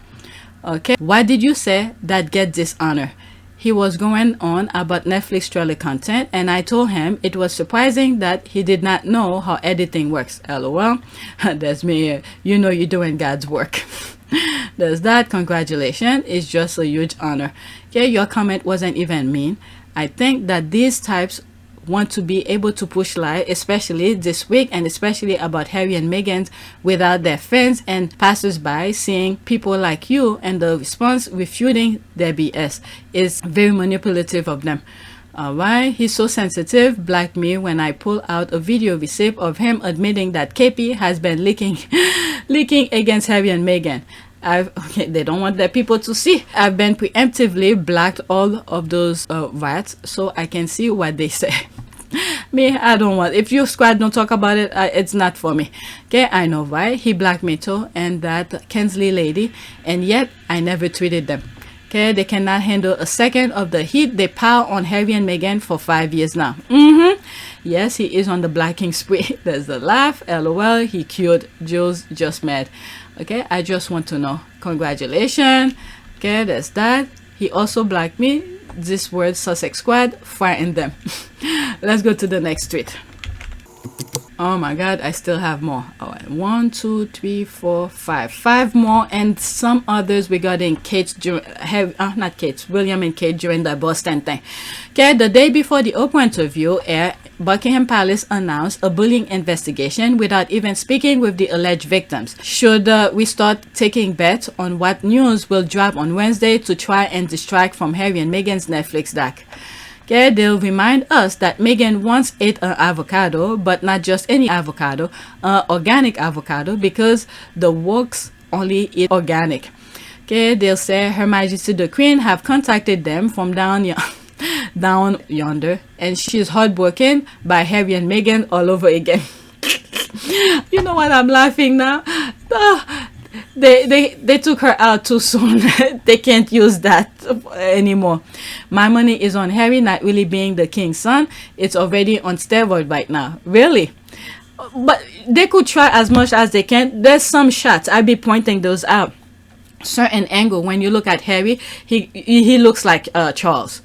Okay, why did you say that get dishonor? He was going on about Netflix trailer content, and I told him it was surprising that he did not know how editing works. LOL. That's me. You know you're doing God's work. There's that. Congratulations. It's just a huge honor. Okay, your comment wasn't even mean. I think that these types want to be able to push lie, especially this week, and especially about Harry and Meghan, without their friends and passers-by seeing people like you, and the response refuting their BS is very manipulative of them. Alright, he's so sensitive. Black me when I pull out a video receipt of him admitting that KP has been leaking against Harry and Meghan. Okay, they don't want their people to see. I've been preemptively blacked all of those rats so I can see what they say. Me, I don't want. If your squad don't talk about it, it's not for me. Okay, I know why. He blacked me too, and that Kensley lady, and yet I never tweeted them. Okay, they cannot handle a second of the heat they pile on Harry and Meghan for 5 years now. Yes, he is on the blacking spree. There's the laugh. LOL, he cured. Jules just mad. Okay, I just want to know. Congratulations. Okay, there's that. He also blacked me. This word Sussex squad frightened them. Let's go to the next tweet. Oh my God, I still have more. Oh, 1, 2, 3, 4, 5. 5 more, and some others regarding Kate, not Kate, William and Kate during the Boston thing. Okay, the day before the Oprah interview aired, Buckingham Palace announced a bullying investigation without even speaking with the alleged victims. Should we start taking bets on what news will drop on Wednesday to try and distract from Harry and Meghan's Netflix doc? Okay, they'll remind us that Meghan once ate an avocado, but not just any avocado, organic avocado, because the wokes only eat organic. Okay, they'll say Her Majesty the Queen have contacted them from down yonder, and she's heartbroken by Harry and Meghan all over again. You know what? I'm laughing now. They took her out too soon. They can't use that anymore. My money is on Harry not really being the king's son. It's already on steroid right now. Really? But they could try as much as they can. There's some shots. I'll be pointing those out. Certain angle. When you look at Harry, he looks like Charles.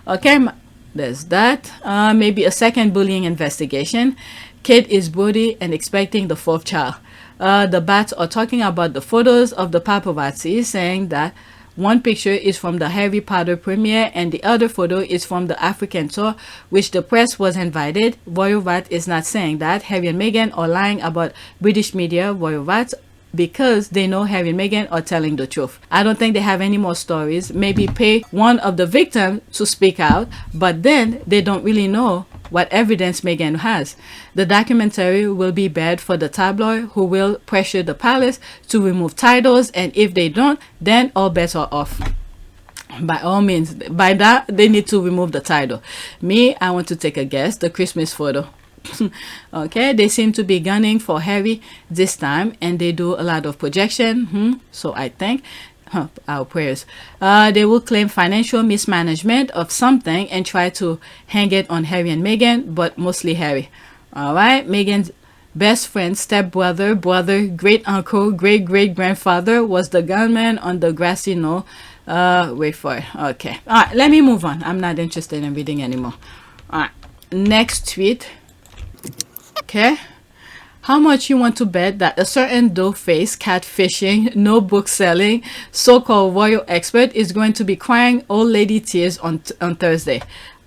Okay, there's that. Maybe a second bullying investigation. Kid is broody and expecting the 4th child. The bats are talking about the photos of the paparazzi, saying that one picture is from the Harry Potter premiere and the other photo is from the African tour, which the press was invited. Royal Rat is not saying that. Harry and Meghan are lying about British media, Royal Rats, because they know Harry and Meghan are telling the truth. I don't think they have any more stories. Maybe pay one of the victims to speak out, but then they don't really know what evidence Meghan has. The documentary will be bad for the tabloid, who will pressure the palace to remove titles, and if they don't, then all bets are off. By all means, by that, they need to remove the title. Me, I want to take a guess. The Christmas photo. Okay, they seem to be gunning for Harry this time, and they do a lot of projection. So I think our prayers. They will claim financial mismanagement of something and try to hang it on Harry and Meghan, but mostly Harry. All right, Meghan's best friend, stepbrother, brother, great uncle, great great grandfather was the gunman on the grassy knoll. Wait for it. Okay, all right, let me move on. I'm not interested in reading anymore. All right, next tweet. Okay, how much you want to bet that a certain doe-faced, catfishing, no book selling, so-called royal expert is going to be crying old lady tears on Thursday?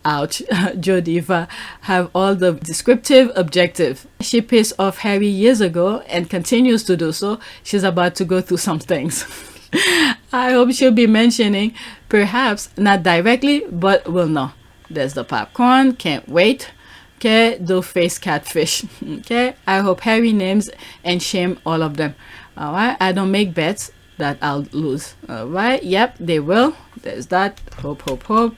Ouch. Jodiva have all the descriptive objective. She pissed off Harry years ago and continues to do so. She's about to go through some things. I hope she'll be mentioning, perhaps not directly, but we'll know. There's the popcorn. Can't wait. Okay, doe-faced catfish. Okay, I hope Harry names and shame all of them. All right, I don't make bets that I'll lose. All right, yep, they will. There's that. Hope, hope, hope.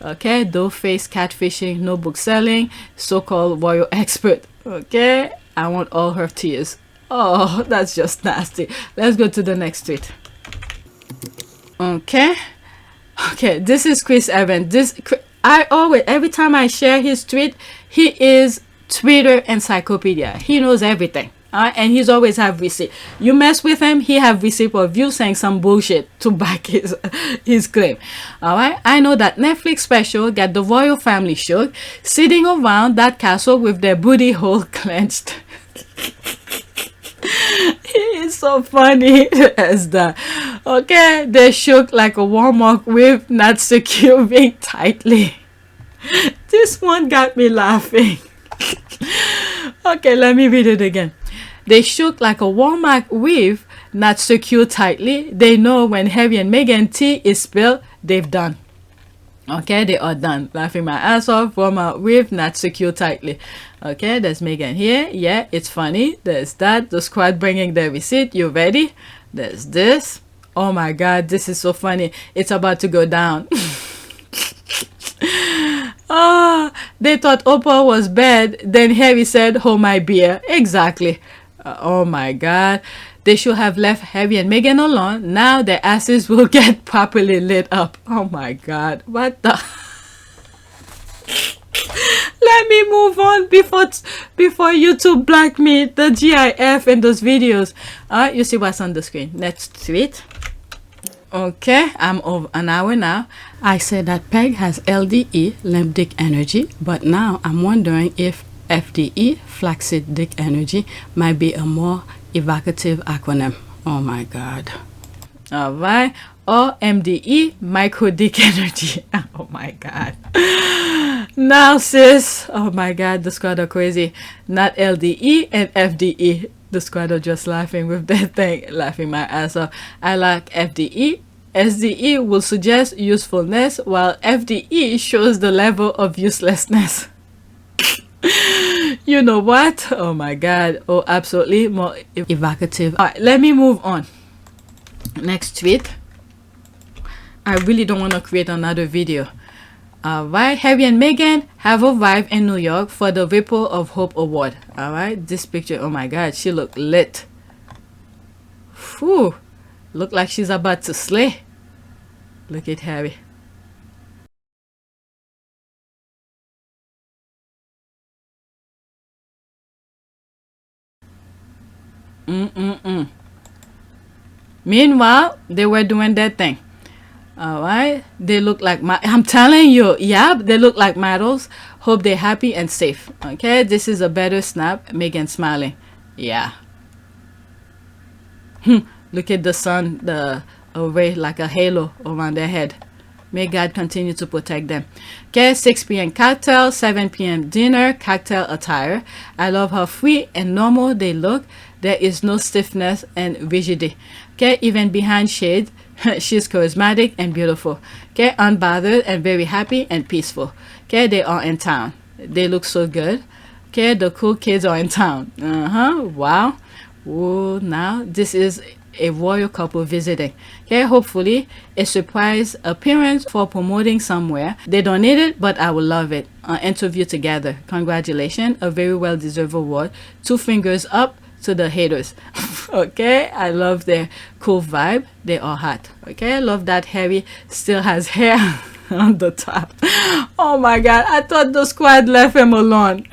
Okay, doe-faced catfishing, no book selling, so-called royal expert. Okay, I want all her tears. Oh, that's just nasty. Let's go to the next tweet. Okay, this is Chris Evans. Every time I share his tweet, he is Twitter encyclopedia. He knows everything. And he's always have receipt. You mess with him, he have receipt of you saying some bullshit to back his claim. Alright, I know that Netflix special got the royal family shook, sitting around that castle with their booty hole clenched. It's so funny as that. Okay, they shook like a Walmart whip, not securing tightly. This one got me laughing. Okay, let me read it again. They shook like a Walmart weave, not secured tightly. They know when Harry and Meghan tea is spilled, they've done. Okay, they are done. Laughing my ass off. Walmart weave, not secured tightly. Okay, there's Meghan here. Yeah, it's funny. There's that. The squad bringing their receipt. You ready? There's this. Oh my God, this is so funny. It's about to go down. They thought Oprah was bad. Then Harry said, "Hold my beer." Exactly. Oh my God. They should have left Harry and Meghan alone. Now their asses will get properly lit up. Oh my God. What the? Let me move on before YouTube black me the GIF and those videos. You see what's on the screen. Next tweet. Okay, I'm over an hour now. I said that PEG has LDE, limp dick energy, but now I'm wondering if FDE, flaccid dick energy, might be a more evocative acronym. Oh my God. All right. Or MDE, micro dick energy. Oh my God. Now, sis. Oh my God, the squad are crazy. Not LDE and FDE. The squad are just laughing with that thing, laughing my ass off. I like FDE. SDE will suggest usefulness, while FDE shows the level of uselessness. You know what? Oh my God. Oh, absolutely more evocative. All right, let me move on. Next tweet. I really don't want to create another video. Alright, Harry and Meghan have arrived in New York for the Ripple of Hope Award. Alright, this picture, oh my god, she look lit. Whew, look like she's about to slay. Look at Harry. Meanwhile, they were doing their thing. Alright, they look like I'm telling you, yeah, they look like models. Hope they're happy and safe. Okay, this is a better snap. Meghan smiling. Yeah. Look at the sun, the array like a halo around their head. May God continue to protect them. Okay, 6 p.m. cocktail, 7 p.m. dinner, cocktail attire. I love how free and normal they look. There is no stiffness and rigidity. Okay, even behind shade, she's charismatic and beautiful. Okay, unbothered and very happy and peaceful. Okay, they are in town. They look so good. Okay, the cool kids are in town. Wow. Whoa, now this is a royal couple visiting. Okay, hopefully a surprise appearance for promoting somewhere. They don't need it, but I will love it. Interview together. Congratulations, a very well-deserved award. 2 fingers up to the haters. Okay, I love their cool vibe. They are hot. Okay, I love that Harry still has hair on the top. Oh my god, I thought the squad left him alone.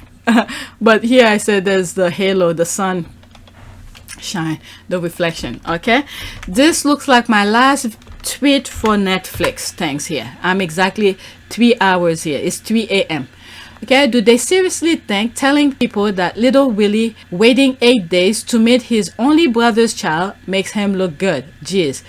But here I said there's the halo, the sun shine, the reflection. Okay, this looks like my last tweet for Netflix. Thanks. Here I'm exactly 3 hours here. It's 3 a.m. Okay, do they seriously think telling people that little Willie waiting 8 days to meet his only brother's child makes him look good? Jeez.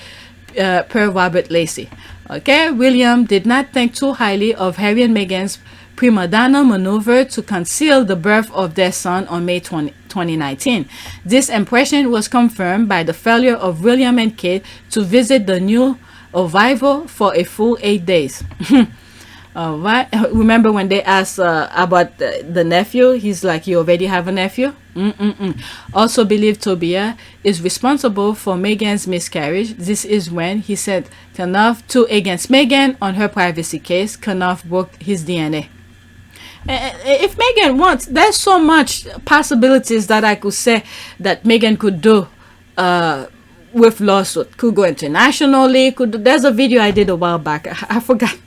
Per Robert Lacey. Okay, William did not think too highly of Harry and Meghan's prima donna maneuver to conceal the birth of their son on May 2019. This impression was confirmed by the failure of William and Kate to visit the new arrival for a full 8 days. Right. Remember when they asked about the nephew? He's like, you already have a nephew? Also believed Tobias is responsible for Meghan's miscarriage. This is when he said Knauf too against Meghan on her privacy case. Knauf broke his DNA. If Meghan wants, there's so much possibilities that I could say that Meghan could do with lawsuit. Could go internationally. There's a video I did a while back. I forgot.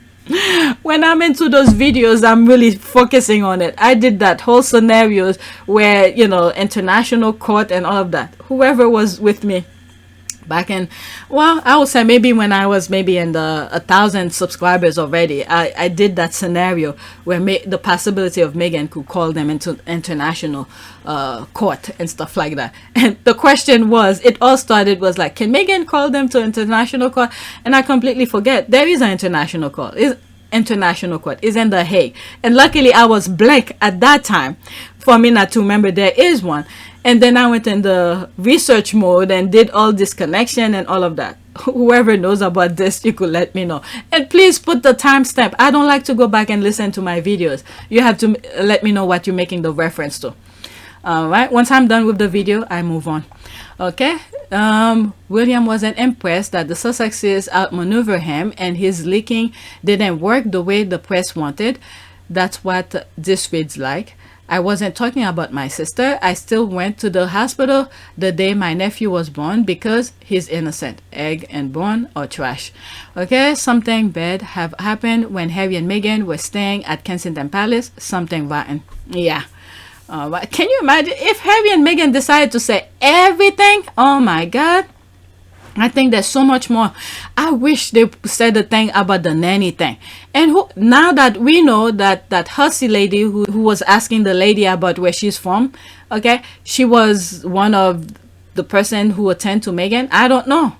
When I'm into those videos, I'm really focusing on it. I did that whole scenarios where, you know, international court and all of that. Whoever was with me back in, well, I would say maybe when I was maybe in the 1,000 subscribers already, I did that scenario where the possibility of Meghan could call them into international court and stuff like that. And the question was, it all started was like, can Meghan call them to international court? And I completely forget there is an international court. International court is in The Hague, and luckily I was blank at that time for me not to remember there is one. And then I went in the research mode and did all this connection and all of that. Whoever knows about this, you could let me know. And please put the timestamp. I don't like to go back and listen to my videos. You have to let me know what you're making the reference to. Alright, once I'm done with the video, I move on. Okay, William wasn't impressed that the Sussexes outmaneuvered him and his leaking didn't work the way the press wanted. That's what this reads like. I wasn't talking about my sister. I still went to the hospital the day my nephew was born because he's innocent. Egg and bone are trash. Okay, something bad have happened when Harry and Meghan were staying at Kensington Palace. Something rotten. Yeah. Can you imagine if Harry and Meghan decided to say everything? Oh my god. I think there's so much more. I wish they said the thing about the nanny thing. And now that we know that hussy lady who was asking the lady about where she's from, okay, she was one of the person who attend to Meghan. I don't know.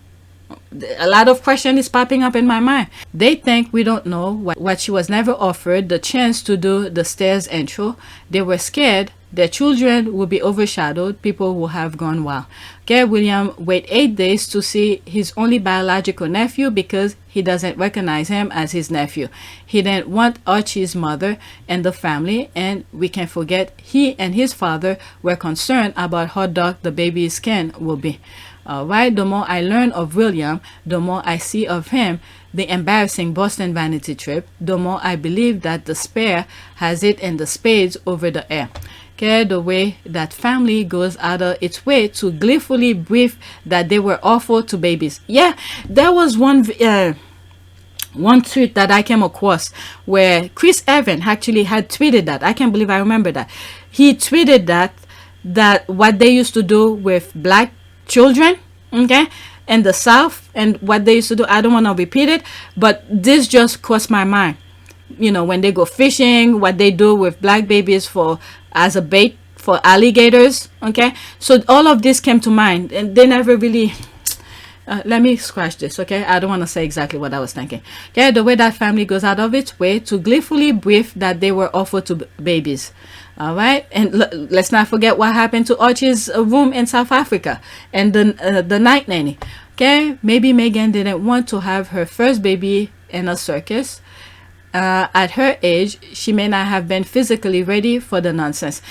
A lot of question is popping up in my mind. They think we don't know what she was never offered the chance to do the stairs intro. They were scared their children will be overshadowed. People will have gone wild. Okay, William wait 8 days to see his only biological nephew because he doesn't recognize him as his nephew. He didn't want Archie's mother and the family, and we can't forget he and his father were concerned about how dark the baby's skin will be. Alright, the more I learn of William, the more I see of him the embarrassing Boston vanity trip, the more I believe that despair has it in the spades over the air. Okay, the way that family goes out of its way to gleefully brief that they were awful to babies. Yeah, there was one tweet that I came across where Chris Evans actually had tweeted that. I can't believe I remember that. He tweeted that what they used to do with black children, okay, in the South, and what they used to do, I don't want to repeat it, but this just crossed my mind. You know, when they go fishing, what they do with black babies as a bait for alligators, okay? So all of this came to mind, and they never really let me scratch this, okay? I don't want to say exactly what I was thinking. Okay, the way that family goes out of its way to gleefully brief that they were awful to babies. All right, and let's not forget what happened to Archie's room in South Africa and the night nanny. Okay, maybe Meghan didn't want to have her first baby in a circus. At her age, she may not have been physically ready for the nonsense.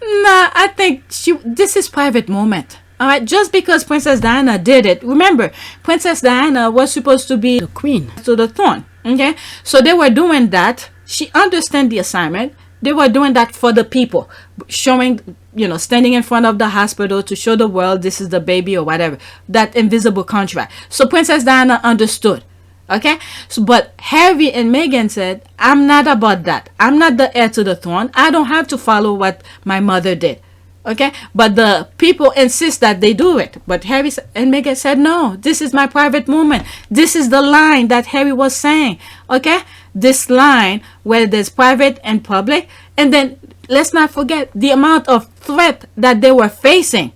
Nah, I think this is private moment. All right, just because Princess Diana did it. Remember, Princess Diana was supposed to be the queen to the throne. Okay, so they were doing that. She understands the assignment. They were doing that for the people, showing, you know, standing in front of the hospital to show the world this is the baby or whatever, that invisible contract. So Princess Diana understood. Okay, so but Harry and Meghan said, I'm not about that. I'm not the heir to the throne. I don't have to follow what my mother did. Okay, but the people insist that they do it. But Harry and Meghan said, no, this is my private moment. This is the line that Harry was saying. Okay, this line where there's private and public. And then let's not forget the amount of threat that they were facing.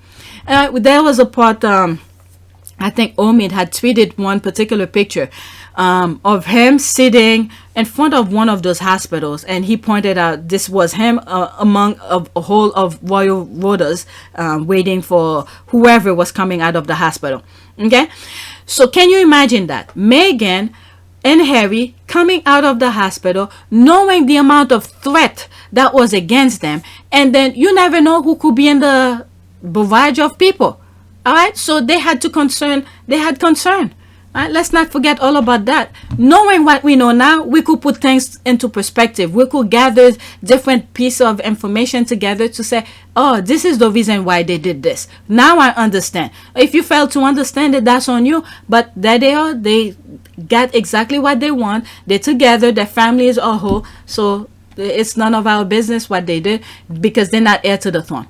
There was a part, I think Omid had tweeted one particular picture of him sitting in front of one of those hospitals, and he pointed out this was him among a whole of royal warders waiting for whoever was coming out of the hospital. Okay, so can you imagine that Meghan and Harry coming out of the hospital, knowing the amount of threat that was against them, and then you never know who could be in the barrage of people. All right, so they had concern. All right, let's not forget all about that. Knowing what we know now, we could put things into perspective. We could gather different pieces of information together to say, oh, this is the reason why they did this. Now I understand. If you fail to understand it, that's on you. But there they are. They got exactly what they want. They're together. Their family is a whole. So it's none of our business what they did because they're not heir to the throne.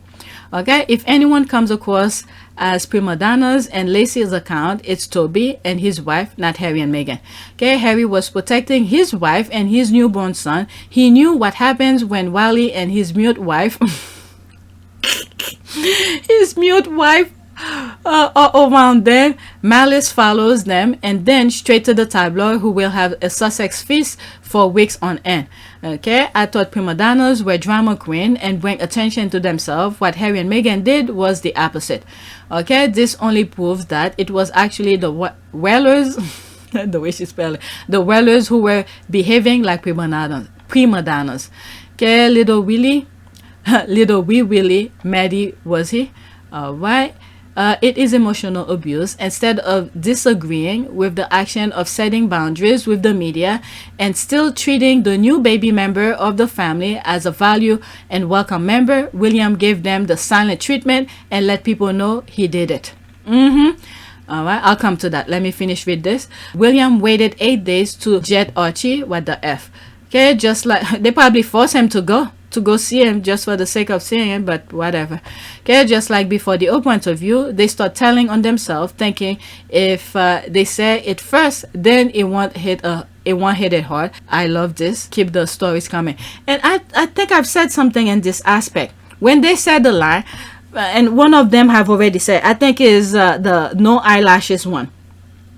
Okay, if anyone comes across as prima donnas and Lacey's account, it's Toby and his wife, not Harry and Meghan. Okay, Harry was protecting his wife and his newborn son. He knew what happens when Wally and his mute wife are around them. Malice follows them, and then straight to the tabloid, who will have a Sussex feast for weeks on end. Okay, I thought prima donnas were drama queen and bring attention to themselves. What Harry and Meghan did was the opposite. Okay, this only proves that it was actually the Wellers, the way she spelled it, the Wellers who were behaving like prima donnas. Okay, little wee Willie, Maddie was he? All right. It is emotional abuse. Instead of disagreeing with the action of setting boundaries with the media and still treating the new baby member of the family as a value and welcome member, William gave them the silent treatment and let people know he did it. All right, I'll come to that. Let me finish with this. William waited 8 days to jet Archie. What the F? Okay, just like they probably forced him to go see him just for the sake of seeing him, but whatever. Okay, just like before the Oprah interview, they start telling on themselves, thinking if they say it first, then it won't hit it hard. I love this. Keep the stories coming. And I think I've said something in this aspect. When they said the lie, and one of them have already said, I think is the no eyelashes one.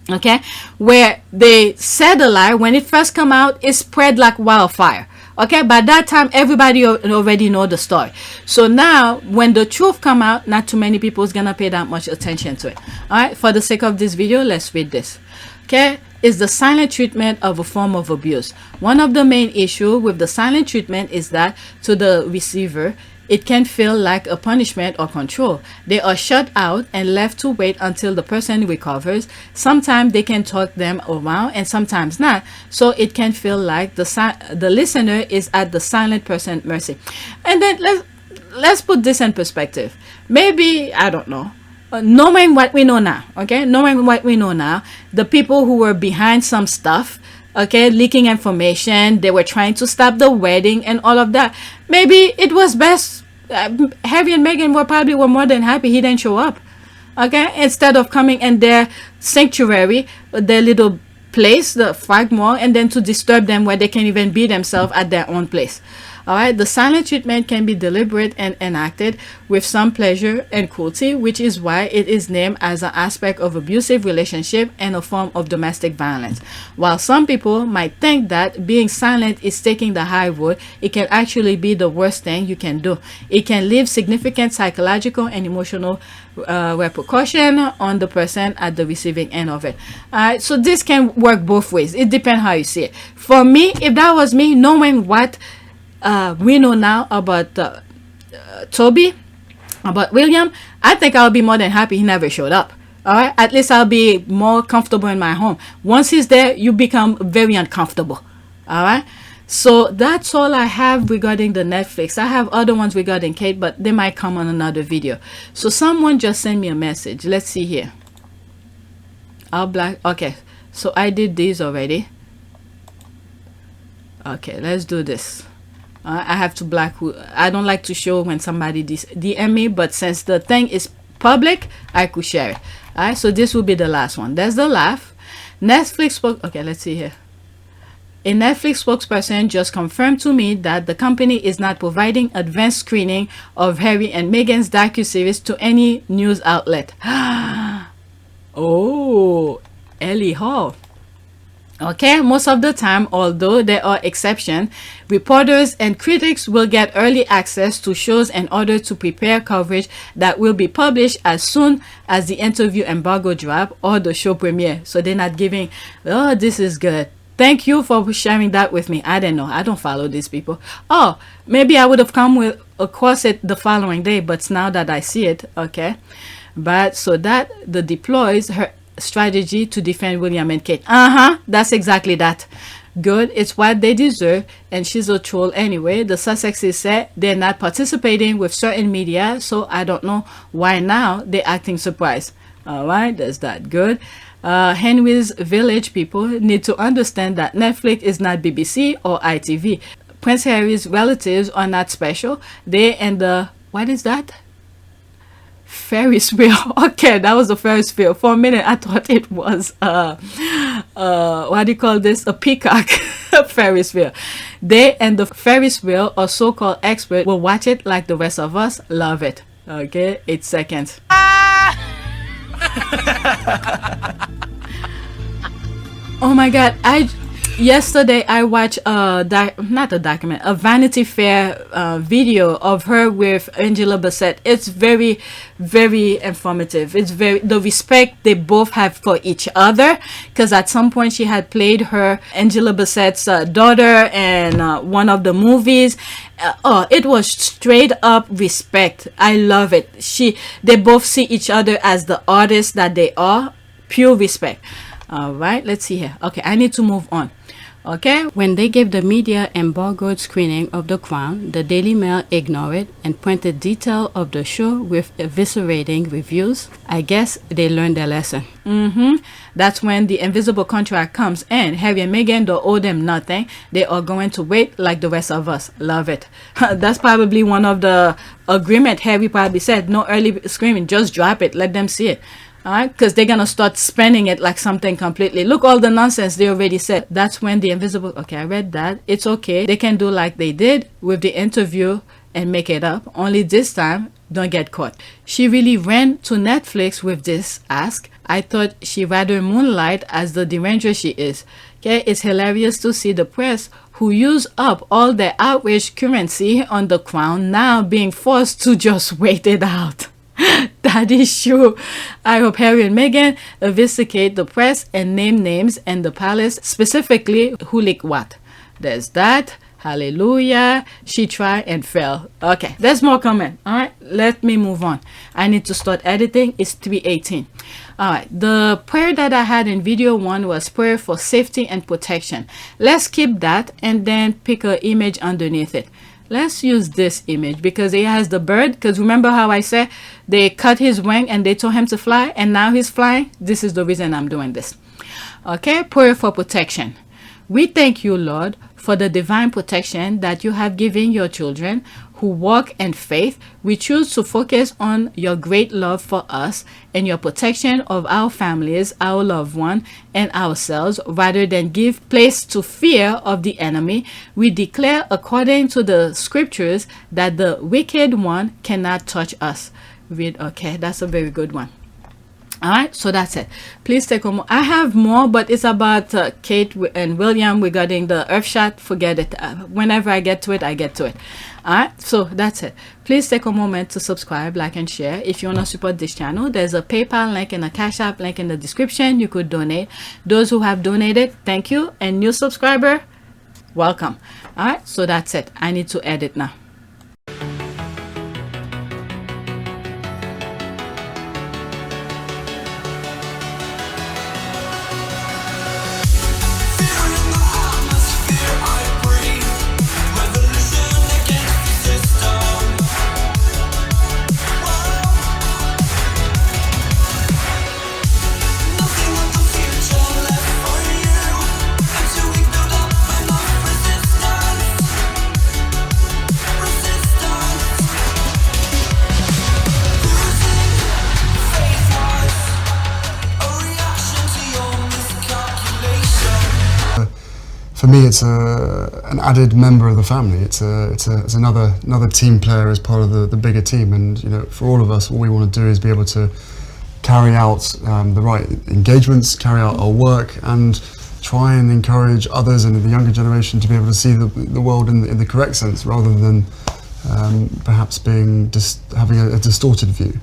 Okay, where they said the lie, when it first come out, it spread like wildfire. Okay, by that time everybody already know the story. So now when the truth come out, not too many people is gonna pay that much attention to it. All right, for the sake of this video, let's read this. Okay, is the silent treatment of a form of abuse. One of the main issues with the silent treatment is that to the receiver, it can feel like a punishment or control. They are shut out and left to wait until the person recovers. Sometimes they can talk them around and sometimes not. So it can feel like the listener is at the silent person's mercy. And then let's put this in perspective. Maybe, I don't know, knowing what we know now, okay? Knowing what we know now, the people who were behind some stuff, okay, leaking information, they were trying to stop the wedding and all of that. Maybe it was best. Harry and Meghan were more than happy he didn't show up, okay, instead of coming in their sanctuary, their little place, the Fragmore, and then to disturb them where they can't even be themselves at their own place. All right, the silent treatment can be deliberate and enacted with some pleasure and cruelty, which is why it is named as an aspect of abusive relationship and a form of domestic violence. While some people might think that being silent is taking the high road, it can actually be the worst thing you can do. It can leave significant psychological and emotional repercussion on the person at the receiving end of it. All right, so this can work both ways. It depends how you see it. For me, if that was me, knowing what we know now about Toby, about William, I think I'll be more than happy he never showed up. All right, at least I'll be more comfortable in my home. Once he's there, you become very uncomfortable. All right, so that's all I have regarding the Netflix. I have other ones regarding Kate, but they might come on another video. So someone just sent me a message. Let's see here. Okay, so I did these already. Okay, let's do this. I have to black. I don't like to show when somebody DM me, but since the thing is public, I could share it. All right, so this will be the last one. There's the laugh. Netflix spoke. Okay, let's see here. A Netflix spokesperson just confirmed to me that the company is not providing advanced screening of Harry and Meghan's docuseries to any news outlet. Oh, Ellie Hall. Okay, most of the time, although there are exceptions, reporters and critics will get early access to shows in order to prepare coverage that will be published as soon as the interview embargo drop or the show premiere. So they're not giving, oh, this is good. Thank you for sharing that with me. I didn't know. I don't follow these people. Oh, maybe I would have come across it the following day, but now that I see it, okay. But so that the deploys her strategy to defend William and Kate. That's exactly that. Good, it's what they deserve, and she's a troll anyway. The Sussexes said they're not participating with certain media, so I don't know why now they're acting surprised. All right, there's that. Good. Henry's Village people need to understand that Netflix is not BBC or ITV. Prince Harry's relatives are not special. They and the, what is that? Ferris wheel. Okay, that was the Ferris wheel. For a minute I thought it was what do you call this, a peacock. Ferris wheel. They and the Ferris wheel or so-called expert will watch it like the rest of us. Love it. Okay, 8 seconds. Oh my god, yesterday I watched a Vanity Fair video of her with Angela Bassett. It's very, very informative. It's the respect they both have for each other, because at some point she had played her Angela Bassett's daughter in one of the movies. It was straight up respect. I love it. They both see each other as the artists that they are. Pure respect. All right, let's see here. Okay, I need to move on. Okay, when they gave the media embargoed screening of The Crown, the Daily Mail ignored it and printed detail of the show with eviscerating reviews. I guess they learned their lesson. That's when the invisible contract comes in. Harry and Meghan don't owe them nothing. They are going to wait like the rest of us. Love it. That's probably one of the agreement Harry probably said. No early screaming, just drop it, let them see it. Alright, because they're gonna start spending it like something completely. Look, all the nonsense they already said. That's when the invisible. Okay, I read that. It's okay. They can do like they did with the interview and make it up. Only this time, don't get caught. She really ran to Netflix with this ask. I thought she rather moonlight as the deranger she is. Okay, it's hilarious to see the press who use up all their outrage currency on The Crown now being forced to just wait it out. that is true. I hope Harry and Meghan eviscerate the press and name names and the palace, specifically who leaked what. There's that. Hallelujah. She tried and fell. Okay, there's more comment. All right, let me move on. I need to start editing. It's 3:18. All right, the prayer that I had in video 1 was prayer for safety and protection. Let's keep that and then pick an image underneath it. Let's use this image because it has the bird. Because remember how I said they cut his wing and they told him to fly, and now he's flying. This is the reason I'm doing this. Okay, prayer for protection. We thank you, Lord, for the divine protection that you have given your children who walk in faith. We choose to focus on your great love for us and your protection of our families, our loved one, and ourselves, rather than give place to fear of the enemy. We declare, according to the scriptures, that the wicked one cannot touch us. Read. Okay, that's a very good one. All right, so that's it. Please take a moment. I have more, but it's about Kate and William regarding the earth shot. Forget it. Whenever I get to it, I get to it. All right, so that's it. Please take a moment to subscribe, like, and share. If you want to support this channel, there's a PayPal link and a Cash App link in the description. You could donate. Those who have donated, thank you. And new subscriber, welcome. All right, so that's it. I need to edit now. For me, it's an added member of the family. It's another team player as part of the bigger team. And you know, for all of us, all we want to do is be able to carry out the right engagements, carry out our work, and try and encourage others and the younger generation to be able to see the world in the correct sense, rather than perhaps having a distorted view.